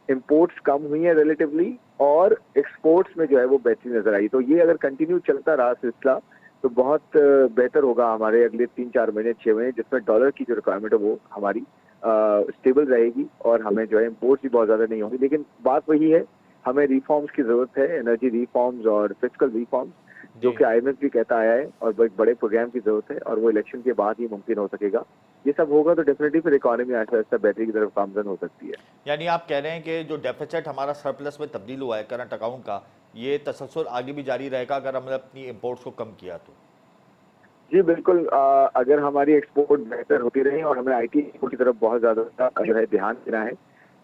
इम्पोर्ट्स कम हुई है रिलेटिवली, और एक्सपोर्ट्स में जो है वो बेहतरी नजर आई। तो ये अगर कंटिन्यू चलता रहा सिलसिला तो बहुत बेहतर होगा हमारे अगले 3-4 महीने 6 महीने, जिसमें डॉलर की जो रिक्वायरमेंट है वो हमारी स्टेबल रहेगी और हमें जो है इम्पोर्ट्स भी बहुत ज्यादा नहीं होंगी। लेकिन बात वही है, हमें रिफॉर्म्स की जरूरत है, एनर्जी रिफॉर्म्स और फिजिकल रिफॉर्म्स, जो जी कि आईएमएफ भी कहता आया है, और बहुत बड़े प्रोग्राम की जरूरत है, और वो इलेक्शन के बाद ही मुमकिन हो सकेगा। ये सब होगा तो डेफिनेटली फिर इकोनॉमी आहिस्ता आहिस्ता बेहतरी की तरफ गामजन हो सकती है। यानी आप कह रहे हैं कि जो डेफिसिट हमारा सरप्लस में तब्दील हुआ है करंट अकाउंट का, ये तसलसल आगे भी जारी रहेगा अगर हमने अपनी इम्पोर्ट्स को कम किया तो? जी बिल्कुल, अगर हमारी एक्सपोर्ट बेहतर होती रही और हमें आईटी एक्सपोर्ट की तरफ बहुत ज्यादा जो है ध्यान देना है,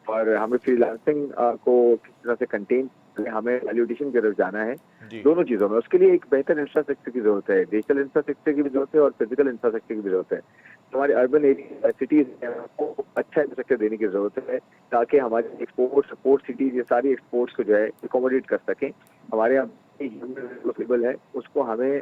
और हमें फ्रीलांसिंग को किस तरह से कंटेन, हमें वैल्यूएडिशन की तरफ जाना है, जी दोनों चीजों में। उसके लिए एक बेहतर इंफ्रास्ट्रक्चर की जरूरत है, डिजिटल इंफ्रास्ट्रक्चर की भी जरूरत है और फिजिकल इंफ्रास्ट्रक्चर की भी जरूरत है। तो हमारे अर्बन एरिया सिटीज को अच्छा इंफ्रास्ट्रक्चर देने की जरूरत है, ताकि हमारी एक्सपोर्ट सपोर्ट सिटीज ये सारी एक्सपोर्ट्स को जो है एकोमोडेट कर सकें। हमारे यहाँ ह्यूमन है, उसको हमें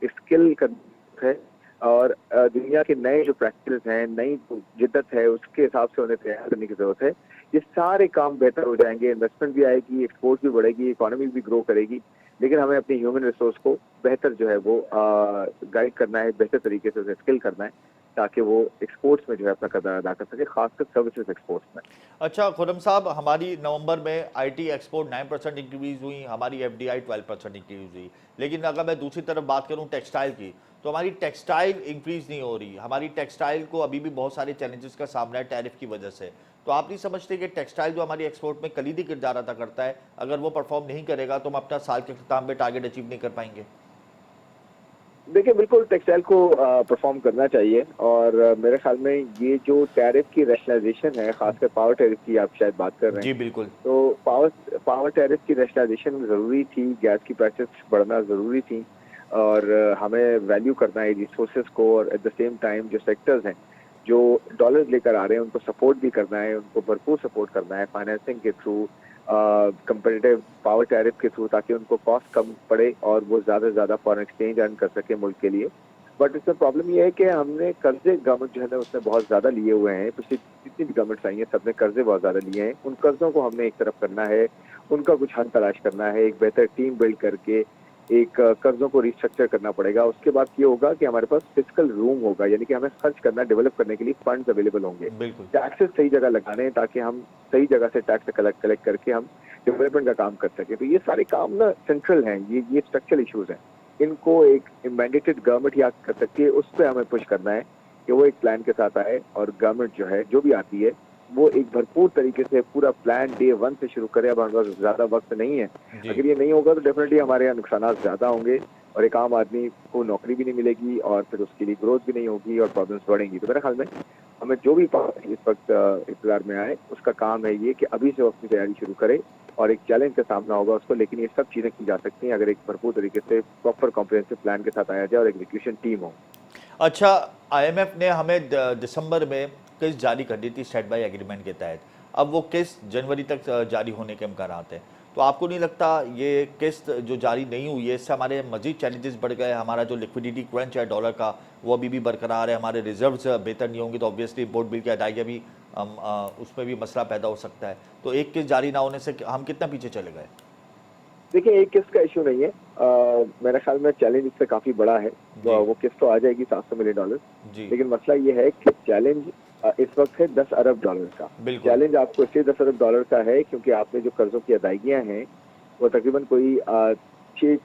स्किल करना है, और दुनिया के नए जो प्रैक्टिस हैं, नई जिद्दत है, उसके हिसाब से उन्हें तैयार करने की जरूरत है। ये सारे काम बेहतर हो जाएंगे, इन्वेस्टमेंट भी आएगी, एक्सपोर्ट भी बढ़ेगी, इकोनॉमी भी ग्रो करेगी। लेकिन हमें अपनी ह्यूमन रिसोर्स को बेहतर जो है वो गाइड करना है, बेहतर तरीके से उसे स्किल करना है, ताकि वो एक्सपोर्ट्स में जो है अपना किरदार अदा कर सके, खासकर सर्विसेज एक्सपोर्ट्स में। अच्छा खुरम साहब, हमारी नवंबर में आईटी एक्सपोर्ट 9% इंक्रीज हुई, हमारी एफडीआई 12% इंक्रीज हुई। लेकिन अगर मैं दूसरी तरफ बात करूं टेक्सटाइल की, तो हमारी टेक्सटाइल इंक्रीज नहीं हो रही। हमारी टेक्सटाइल को अभी भी बहुत सारे चैलेंजेस का सामना है टैरिफ की वजह से। तो आप नहीं समझते कि टेक्सटाइल जो हमारी एक्सपोर्ट में कलीदी किरदार अदा करता है, अगर वो परफॉर्म नहीं करेगा तो हम अपना साल के अख्ताम में टारगेट अचीव नहीं कर पाएंगे? देखिए बिल्कुल टेक्सटाइल को परफॉर्म करना चाहिए, और मेरे ख्याल में ये जो टैरिफ की रैशनलाइजेशन है, खासकर पावर टैरिफ की आप शायद बात कर रहे जी हैं, बिल्कुल। तो पावर टैरिफ की रैशनलाइजेशन जरूरी थी, गैस की प्राइसेस बढ़ना जरूरी थी, और हमें वैल्यू करना है रिसोर्सेज को, और एट द सेम टाइम जो सेक्टर्स हैं जो डॉलर्स लेकर आ रहे हैं उनको सपोर्ट भी करना है, उनको भरपूर सपोर्ट करना है फाइनेंसिंग के थ्रू, कंपेटिटिव पावर टैरिफ के थ्रू, ताकि उनको कॉस्ट कम पड़े और वो ज़्यादा से ज़्यादा फॉरेन एक्सचेंज अर्न कर सके मुल्क के लिए। बट इसमें प्रॉब्लम ये है कि हमने कर्जे, गवर्नमेंट जो है ना उसने बहुत ज़्यादा लिए हुए हैं, पिछली जितनी भी गवर्नमेंट्स आई हैं सबने कर्जे बहुत ज़्यादा लिए हैं। उन कर्जों को हमने एक तरफ करना है, उनका कुछ हल तलाश करना है, एक बेहतर टीम बिल्ड करके एक कर्जों को रिस्ट्रक्चर करना पड़ेगा। उसके बाद ये होगा कि हमारे पास फिजिकल रूम होगा, यानी कि हमें खर्च करना, डेवलप करने के लिए फंड्स अवेलेबल होंगे, बिल्कुल। टैक्सेस सही जगह लगाने हैं, ताकि हम सही जगह से टैक्स कलेक्ट करके हम डेवलपमेंट का काम कर सके। तो ये सारे काम ना सेंट्रल हैं, ये स्ट्रक्चरल इश्यूज हैं, इनको एक मैंडेटेड गवर्नमेंट ही कर सकती है। उस पर हमें पुश करना है कि वो एक प्लान के साथ आए, और गवर्नमेंट जो है जो भी आती है वो एक भरपूर तरीके से पूरा प्लान डे 1 से शुरू करे। अब हमारे पास ज्यादा वक्त नहीं है, जी अगर ये नहीं होगा तो डेफिनेटली हमारे यहाँ नुकसान ज्यादा होंगे, और एक आम आदमी को नौकरी भी नहीं मिलेगी, और फिर उसके लिए ग्रोथ भी नहीं होगी, और प्रॉब्लम्स बढ़ेंगी। तो मेरे ख्याल में हमें जो भी पार्टी इस वक्त इक़्तिदार में आए, उसका काम है ये कि अभी से वो अपनी तैयारी शुरू करे, और एक चैलेंज का सामना होगा उसको। लेकिन ये सब चीजें की जा सकती हैं अगर एक भरपूर तरीके से प्रॉपर कॉम्प्रिहेंसिव प्लान के साथ आया जाए और एग्जीक्यूशन टीम हो। अच्छा, आईएमएफ ने हमें दिसंबर में किस्त जारी कर दी थी स्टैंड बाई एग्रीमेंट के तहत। अब वो किस्त जनवरी तक जारी होने के इम्कानात हैं। तो आपको नहीं लगता ये किस्त जो जारी नहीं हुई है, इससे हमारे मजीद चैलेंजेस बढ़ गए? हमारा जो लिक्विडिटी क्रंच है डॉलर का, वो अभी भी बरकरार है। हमारे रिजर्व्स बेहतर नहीं होंगे तो ऑब्वियसली इम्पोर्ट बिल की अदायगी भी उसमें भी मसला पैदा हो सकता है। तो एक किस्त जारी ना होने से हम कितना पीछे चले गए? देखिए एक किस्त का इशू नहीं है, मेरे ख्याल में चैलेंज इससे काफी बड़ा है। जी वो किस्त तो आ जाएगी $700 मिलियन, जी लेकिन मसला ये है कि चैलेंज इस वक्त है $10 अरब का। बिल्कुल। चैलेंज आपको इसलिए $10 अरब का है क्योंकि आपने जो कर्जों की अदायगियां हैं वो तकरीबन कोई 5 से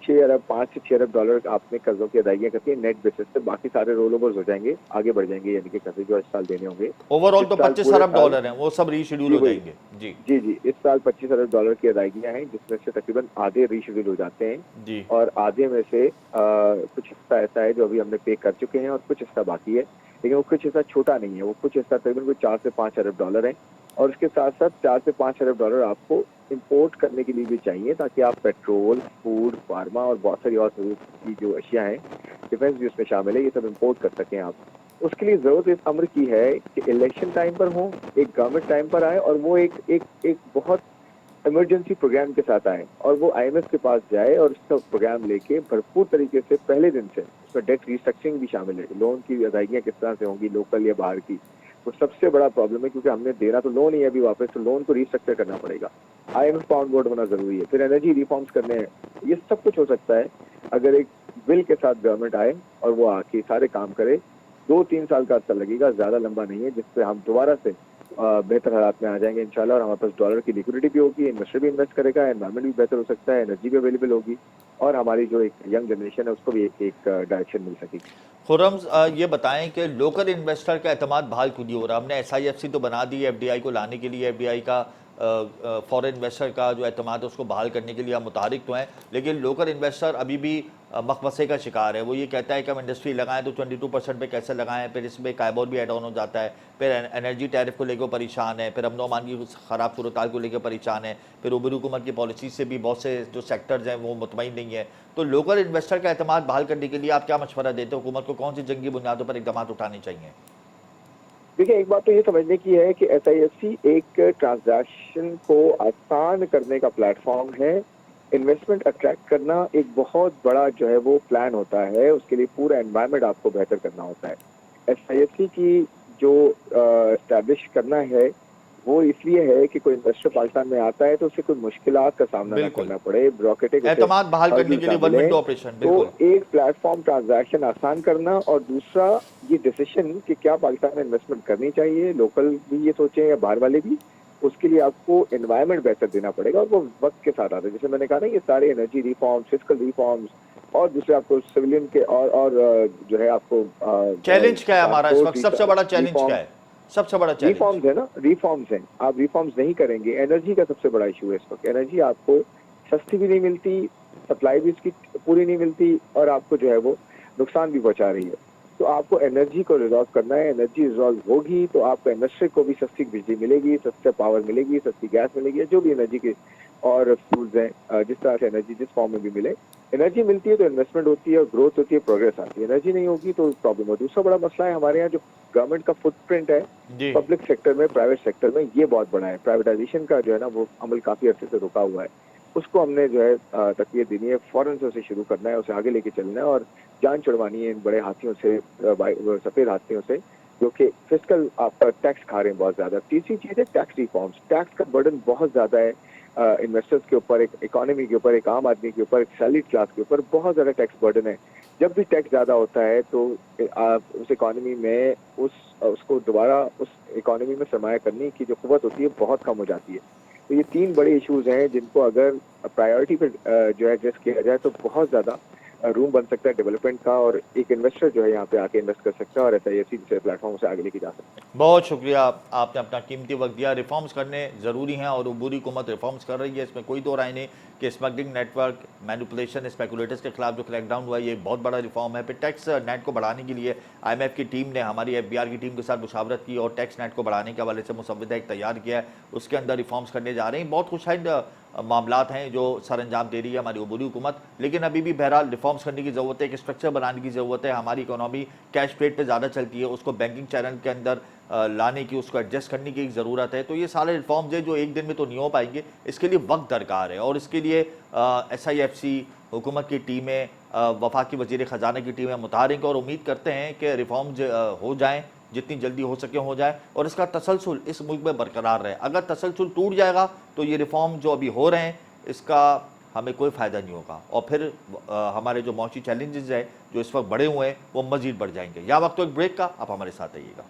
6 अरब डॉलर आपने कर्जों की अदायगियां करती है नेट बेसिस पे। बाकी सारे रोल ओवर्स हो जाएंगे, आगे बढ़ जाएंगे, यानी कि कर्जे जो इस साल देने होंगे। ओवरऑल इस तो साल 25 पूरे अरब साल डॉलर हैं, वो सब रीशेड्यूल जी हो वही जाएंगे। जी जी जी इस साल $25 अरब की अदायगियां हैं, जिसमें से तकरीबन आधे रीशेड्यूल हो जाते हैं, जी और आधे में से कुछ हिस्सा ऐसा है जो अभी हमने पे कर चुके हैं और कुछ हिस्सा बाकी है। लेकिन वो कुछ हिस्सा छोटा नहीं है, वो कुछ हिस्सा तकरीबन कोई $4 से 5 अरब है, और उसके साथ साथ $4 से 5 अरब आपको इंपोर्ट करने के लिए भी चाहिए, ताकि आप पेट्रोल, फूड, फार्मा और बहुत सारी और ज़रूरत की जो अशिया हैं, डिफेंस भी उसमें शामिल है, ये सब इंपोर्ट कर सकें आप। उसके लिए ज़रूरत इस अम्र की है कि इलेक्शन टाइम पर हो, एक गवर्नमेंट टाइम पर आए और वो एक बहुत इमरजेंसी प्रोग्राम के साथ आए और वो आईएमएफ के पास जाए और उसका प्रोग्राम लेके भरपूर तरीके से पहले दिन से उसमें डेट रिस्ट्रक्चरिंग भी शामिल है, लोन की अदायगियां किस तरह से होंगी, लोकल या बाहर की। वो सबसे बड़ा प्रॉब्लम है, क्योंकि हमने देना तो लोन ही है अभी वापस, तो लोन को रिस्ट्रक्चर करना पड़ेगा। आईएमएफ का ऑन बोर्ड होना जरूरी है, फिर एनर्जी रिफॉर्म्स करने हैं। ये सब कुछ हो सकता है अगर एक बिल के साथ गवर्नमेंट आए और वो आके सारे काम करे। 2-3 साल का अर्सा लगेगा, ज्यादा लंबा नहीं है, जिससे हम दोबारा से बेहतर हालात में आ जाएंगे इंशाल्लाह, और हमारे पास डॉलर की लिक्विडिटी भी होगी, इन्वेस्टर भी इन्वेस्ट करेगा, एनवायरमेंट भी बेहतर हो सकता है, एनर्जी भी अवेलेबल होगी, और हमारी जो एक यंग जनरेशन है उसको भी एक डायरेक्शन मिल सकेगी। खुर्रम, ये बताएं कि लोकल इन्वेस्टर का एतमाद बहाल क्यों नहीं हो रहा? हमने SIFC तो बना दी एफडीआई को लाने के लिए, एफडीआई का फॉरेन इन्वेस्टर का जो एतमाद है उसको बहाल करने के लिए हम मुतारिक तो हैं, लेकिन लोकल इन्वेस्टर अभी भी मकमसे का शिकार है। वो ये कहता है कि हम इंडस्ट्री लगाएं तो 22% पे कैसे लगाएं, फिर इसमें कायबोर भी एड ऑन हो जाता है, फिर एनर्जी टैरिफ को लेकर परेशान है, फिर अमन अमान की ख़राब सूरत हाल को लेकर परेशान है, फिर उबरी हुकूमत की पॉलिसी से भी बहुत से जो सेक्टर्स हैं वो मुतमईन नहीं है। तो लोकल इन्वेस्टर का एतमाद बहाल करने के लिए आप क्या मशवरा देते हो? हुकूमत को कौन सी जंगी बुनियादों पर इकदाम उठाने चाहिए? देखिए, एक बात तो ये समझने की है कि SIFC एक ट्रांजैक्शन को आसान करने का प्लेटफॉर्म है। इन्वेस्टमेंट अट्रैक्ट करना एक बहुत बड़ा जो है वो प्लान होता है, उसके लिए पूरा एनवायरनमेंट आपको बेहतर करना होता है। SIFC की जो एस्टैब्लिश करना है वो इसलिए है कि कोई इन्वेस्टर पाकिस्तान में आता है तो उसे कोई मुश्किलात का सामना ना बिल्कुल, करना पड़े, ब्यूरोक्रेटिक एतमाद बहाल करने हर्डल्स के ना लिए वन मिले। विंडो ऑपरेशन, तो बिल्कुल। एक प्लेटफॉर्म ट्रांजैक्शन आसान करना, और दूसरा ये डिसीजन कि क्या पाकिस्तान में इन्वेस्टमेंट करनी चाहिए, लोकल भी ये सोचें या बाहर वाले भी, उसके लिए आपको एनवायरनमेंट बेहतर देना पड़ेगा, और वो वक्त के साथ आता है। जैसे मैंने कहा ना, ये सारे एनर्जी रिफॉर्म्स, फिस्कल रिफॉर्म्स, और दूसरे आपको सिविलियन के और जो है आपको चैलेंज क्या है हमारा इस वक्त? ट्रांसपोर्ट सबसे बड़ा चैलेंज क्या है? सबसे बड़ा चैलेंज? रिफॉर्म्स है ना, रिफॉर्म्स हैं। आप रिफॉर्म्स नहीं करेंगे, एनर्जी का सबसे बड़ा इशू है इस वक्त। एनर्जी आपको सस्ती भी नहीं मिलती, सप्लाई भी इसकी पूरी नहीं मिलती, और आपको जो है वो नुकसान भी पहुंचा रही है। तो आपको एनर्जी को रिजॉल्व करना है। एनर्जी रिजॉल्व होगी तो आपको इन्वेस्टर को भी सस्ती बिजली मिलेगी, सस्ता पावर मिलेगी, सस्ती गैस मिलेगी, जो भी एनर्जी के और फ्यूल्स हैं, जिस तरह से एनर्जी जिस फॉर्म में भी मिले। एनर्जी मिलती है तो इन्वेस्टमेंट होती है और ग्रोथ होती है, प्रोग्रेस आती है। एनर्जी नहीं होगी तो प्रॉब्लम होती है। दूसरा बड़ा मसला है हमारे यहाँ जो गवर्नमेंट का फुटप्रिंट है जी, पब्लिक सेक्टर में, प्राइवेट सेक्टर में, ये बहुत बड़ा है। प्राइवेटाइजेशन का जो है ना वो अमल काफी अरसे से रुका हुआ है। उसको हमने जो है तकवीत देनी है, फौरन से उसे शुरू करना है, उसे आगे लेके चलना है, और जान छुड़वानी है इन बड़े हाथियों से, सफेद हाथियों से, जो कि फिस्कल आपका टैक्स खा रहे हैं बहुत ज्यादा। तीसरी चीज है टैक्स रिफॉर्म्स। टैक्स का बर्डन बहुत ज्यादा है इन्वेस्टर्स के ऊपर, एक इकोनॉमी के ऊपर, एक आम आदमी के ऊपर, एक सैलरीड क्लास के ऊपर बहुत ज्यादा टैक्स बर्डन है। जब भी टैक्स ज्यादा होता है तो उस इकोनॉमी में उसको दोबारा उस इकोनॉमी में सरमाया करने की जो कुव्वत होती है बहुत कम हो जाती है। तो ये 3 बड़े इश्यूज हैं जिनको अगर प्रायोरिटी पे जो है एड्रेस किया जाए तो बहुत ज्यादा रूम बन सकता है डेवलपमेंट का, और एक इन्वेस्टर जो है यहाँ पे आके इन्वेस्ट कर सकता है और SIFC जैसे प्लेटफॉर्म से आगे लेके जा सकता है। बहुत शुक्रिया, आपने अपना कीमती वक्त दिया। रिफॉर्म्स करने ज़रूरी हैं और उबूरी हुकूमत रिफॉर्म्स कर रही है, इसमें कोई दो राय नहीं कि स्मगलिंग नेटवर्क, मैनिपुलेशन, स्पेकुलेटर्स के खिलाफ जो क्रैकडाउन हुआ है ये एक बहुत बड़ा रिफॉर्म है। फिर टैक्स नेट को बढ़ाने के लिए IMF की टीम ने हमारी FBR की टीम के साथ मुशावरत की और टैक्स नेट को बढ़ाने के हवाले से मुसव्वदा एक तैयार किया है, उसके अंदर रिफॉर्म्स करने जा रहे हैं। बहुत खुशहाल मामलात हैं जो सर अंजाम दे रही है हमारी उबूरी हुकूमत, लेकिन अभी भी बहरहाल रिफॉर्म्स करने की ज़रूरत है, एक स्ट्रक्चर बनाने की ज़रूरत है। हमारी इकोनॉमी कैश रेट पे ज़्यादा चलती है, उसको बैंकिंग चैनल के अंदर लाने की, उसको एडजस्ट करने की एक ज़रूरत है। तो ये सारे रिफॉर्म्स हैं जो एक दिन में तो नहीं हो पाएंगे, इसके लिए वक्त दरकार है, और इसके लिए SIFC, हुकूमत की टीमें, वफाकी वज़ीर ख़जाना की टीमें मुतहरिक, और उम्मीद करते हैं कि रिफॉर्म्स हो जाएँ, जितनी जल्दी हो सके हो जाए, और इसका तसलसल इस मुल्क में बरकरार रहे। अगर तसलसल टूट जाएगा तो ये रिफॉर्म जो अभी हो रहे हैं इसका हमें कोई फ़ायदा नहीं होगा, और फिर हमारे जो मौसी चैलेंजेस हैं जो इस वक्त बढ़े हुए हैं वो मज़ीद बढ़ जाएंगे। या वक्त तो एक ब्रेक का, आप हमारे साथ आइएगा।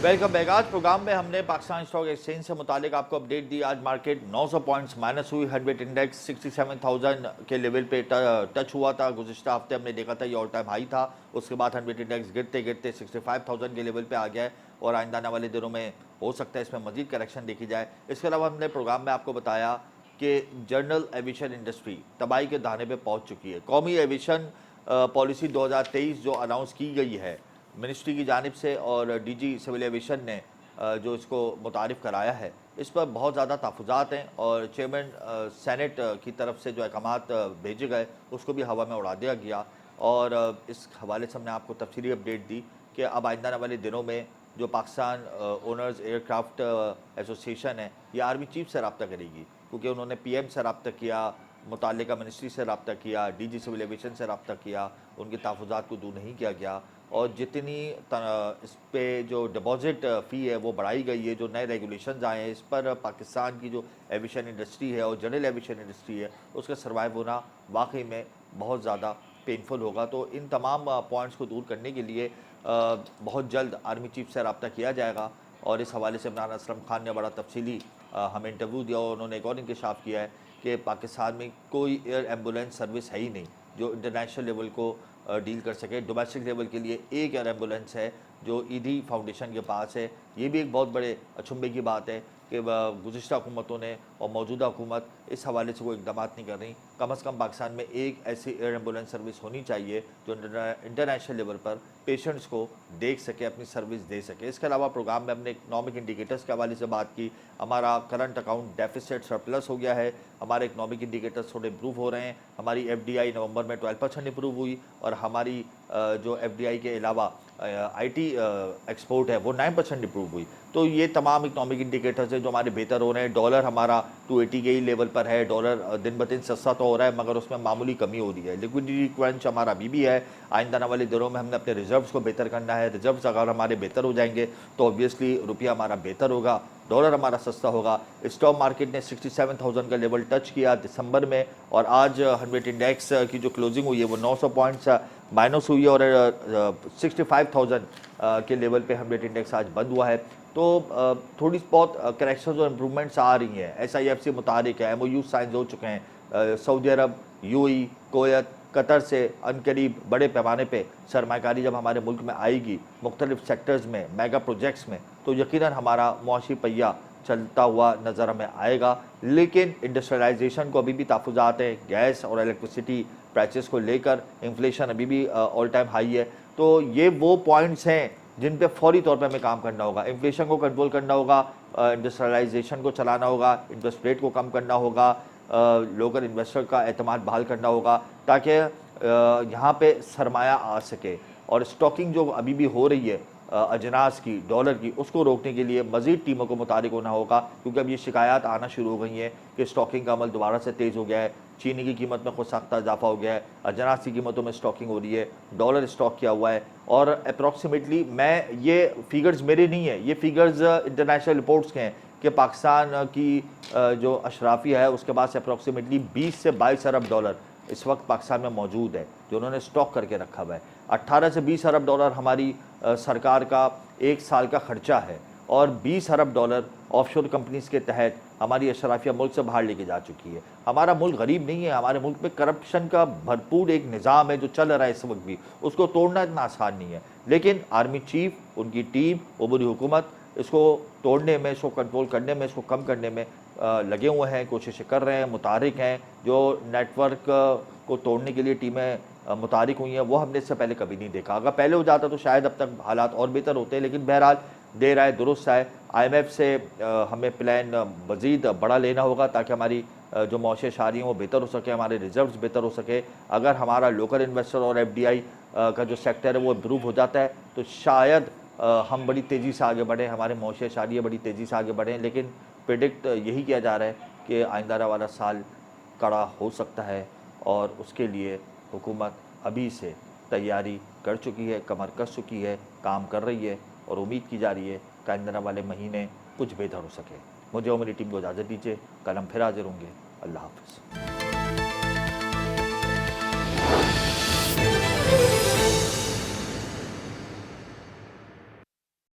Welcome back. आज प्रोग्राम में हमने पाकिस्तान स्टॉक एक्सचेंज से मुतालिक आपको अपडेट दी। आज मार्केट 900 पॉइंट्स माइनस हुई, 100 इंडेक्स 67,000 के लेवल पे टच हुआ था। गुज़िश्ता हफ्ते हमने देखा था ये ऑल टाइम हाई था, उसके बाद 100 इंडेक्स गिरते गिरते 65,000 के लेवल पे आ गया है, और आइंदा आने वाले दिनों में हो सकता है इसमें मजीद करेक्शन देखी जाए। इसके अलावा हमने प्रोग्राम में आपको बताया कि जनरल एविएशन इंडस्ट्री तबाही के दाने पे पहुँच चुकी है। कौमी एविएशन पॉलिसी 2023 जो अनाउंस की गई है मिनिस्ट्री की जानिब से और डीजी सिविल एविएशन ने जो इसको मुतारिफ़ कराया है, इस पर बहुत ज़्यादा तहफ़्फ़ुज़ात हैं और चेयरमैन सेनेट की तरफ से जो अहकामात भेजे गए उसको भी हवा में उड़ा दिया गया। और इस हवाले से हमने आपको तफसीली अपडेट दी कि अब आइंदा आने वाले दिनों में जो पाकिस्तान ओनर्स एयरक्राफ्ट एसोसिएशन है, ये आर्मी चीफ से रब्ता करेगी, क्योंकि उन्होंने पीएम से रब्ता किया, मुताल्लिका मिनिस्ट्री से रब्ता किया, डीजी सिविल एविएशन से रब्ता किया, उनके तहफ़्फ़ुज़ात को दूर नहीं किया गया। और जितनी इस पे जो डिपॉजिट फ़ी है वो बढ़ाई गई है, जो नए रेगुलेशंस आए हैं, इस पर पाकिस्तान की जो एविएशन इंडस्ट्री है और जनरल एविएशन इंडस्ट्री है उसका सर्वाइव होना वाकई में बहुत ज़्यादा पेनफुल होगा। तो इन तमाम पॉइंट्स को दूर करने के लिए बहुत जल्द आर्मी चीफ से रब्ता किया जाएगा। और इस हवाले से इमरान असलम खान ने बड़ा तफसीली हमें इंटरव्यू दिया और उन्होंने एक और इंकशाफ किया है कि पाकिस्तान में कोई एयर एम्बुलेंस सर्विस है ही नहीं जो इंटरनेशनल लेवल को डील कर सके। डोमेस्टिक लेवल के लिए एक एयर एम्बुलेंस है जो ईदी फाउंडेशन के पास है। ये भी एक बहुत बड़े अचंभे की बात है कि गुज़िश्ता हुकूमतों ने और मौजूदा हुकूमत इस हवाले से कोई इक़दाम नहीं कर रही। कम से कम पाकिस्तान में एक ऐसी एयर एम्बुलेंस सर्विस होनी चाहिए जो इंटरनेशनल लेवल पर पेशेंट्स को देख सके, अपनी सर्विस दे सके। इसके अलावा प्रोग्राम में हमने इकनॉमिक इंडिकेटर्स के हवाले से बात की। हमारा करंट अकाउंट डेफिसिट सरप्लस हो गया है, हमारे इकनॉमिक इंडिकेटर्स थोड़े इंप्रूव हो रहे हैं। हमारी एफडीआई नवंबर में 12% इंप्रूव हुई और हमारी जो एफडीआई के अलावा आईटी एक्सपोर्ट है वो 9% इंप्रूव हुई। तो ये तमाम इकनॉमिक इंडिकेटर्स हैं जो हमारे बेहतर हो रहे हैं। डॉलर हमारा 280 के ही लेवल पर है। डॉलर दिन ब दिन सस्ता तो हो रहा है मगर उसमें मामूली कमी हो रही है। लिक्विडिटी क्रंच हमारा अभी भी है। आइंदा आने वाले दिनों में हमने अपने रिजर्व्स को बेहतर करना है। रिजर्व्स अगर हमारे बेहतर हो जाएंगे तो ऑब्वियसली रुपया हमारा बेहतर होगा, डॉलर हमारा सस्ता होगा। स्टॉक मार्केट ने 67,000 का लेवल टच किया दिसंबर में और आज 100 इंडेक्स की जो क्लोजिंग हुई है वो 900 पॉइंट्स माइनस हुई है और 65,000 के लेवल पे 100 इंडेक्स आज बंद हुआ है। तो थोड़ी बहुत करेक्शंस और इम्प्रूवमेंट्स आ रही हैं। SIFC मुतारिक है, MOU साइन हो चुके हैं। सऊदी अरब, UAE, कुवैत, कतर से अनकरीब बड़े पैमाने पे सरमाकारी जब हमारे मुल्क में आएगी मुख्तलिफ सेक्टर्स में, मेगा प्रोजेक्ट्स में, तो यकीनन हमारा मुआशी पहिया चलता हुआ नज़र हमें आएगा। लेकिन इंडस्ट्रियलाइजेशन को अभी भी तहफ़्फ़ुज़ात हैं। गैस और इलेक्ट्रिसिटी प्राइसेस को लेकर इन्फ्लेशन अभी भी ऑल टाइम हाई है। तो ये वो पॉइंट्स हैं जिन पे फौरी तौर पे हमें काम करना होगा। इन्फ्लेशन को कंट्रोल करना होगा, इंडस्ट्रियलाइजेशन को चलाना होगा, इंटरेस्ट रेट को कम करना होगा, लोकल इन्वेस्टर का एतमाद बहाल करना होगा ताकि यहाँ पे सरमाया आ सके। और स्टॉकिंग जो अभी भी हो रही है अजनास की, डॉलर की, उसको रोकने के लिए मज़ीद टीमों को मुतारिक होना होगा, क्योंकि अब ये शिकायत आना शुरू हो गई हैं कि स्टॉकिंग का अमल दोबारा से तेज़ हो गया है। चीनी की कीमत में खुद सख्ता इजाफा हो गया है, अजनास की कीमतों में स्टॉकिंग हो रही है, डॉलर स्टॉक किया हुआ है। और अप्रॉक्सीमेटली, मैं ये फिगर्स मेरे नहीं है, ये फिगर्स इंटरनेशनल रिपोर्ट्स के हैं कि पाकिस्तान की जो अशराफिया है उसके पास अप्रॉक्सीमेटली 20 से 22 अरब डॉलर इस वक्त पाकिस्तान में मौजूद है जो उन्होंने स्टॉक करके रखा हुआ है। 18 से 20 अरब डॉलर हमारी सरकार का एक साल का खर्चा है और 20 अरब डॉलर ऑफशोर कंपनीज के तहत हमारी अशराफिया मुल्क से बाहर लेके जा चुकी है। हमारा मुल्क गरीब नहीं है, हमारे मुल्क में करप्शन का भरपूर एक निज़ाम है जो चल रहा है इस वक्त भी, उसको तोड़ना इतना आसान नहीं है। लेकिन आर्मी चीफ, उनकी टीम, उबूरी हुकूमत इसको तोड़ने में, इसको कंट्रोल करने में, इसको कम करने में लगे हुए हैं, कोशिशें कर रहे हैं, मुतारिक हैं। जो नेटवर्क को तोड़ने के लिए टीमें मुतारिक हुई हैं वो हमने इससे पहले कभी नहीं देखा। अगर पहले हो जाता तो शायद अब तक हालात और बेहतर होते, लेकिन बहरहाल देर आए दुरुस्त आए। IMF से हमें प्लान मज़ीद बड़ा लेना होगा ताकि हमारी जो मौशे शारी हैं वो बेहतर हो सके, हमारे रिजर्व्स बेहतर हो सके। अगर हमारा लोकल इन्वेस्टर और FDI का जो सेक्टर है वो इम्प्रूव हो जाता है तो शायद हम बड़ी तेज़ी से आगे बढ़ें, हमारे मौशे शारी बड़ी तेज़ी से आगे बढ़ें। लेकिन प्रिडिक्ट यही किया जा रहा है कि आइंदा वाला साल कड़ा हो सकता है और उसके लिए हुकूमत अभी से तैयारी कर चुकी है, कमर कस चुकी है, काम कर रही है और उम्मीद की जा रही है कि आइंदा वाले महीने कुछ बेहतर हो सके। मुझे और मेरी टीम को इजाज़त दीजिए, कल हम फिर हाजिर होंगे। अल्लाह हाफ़िज़।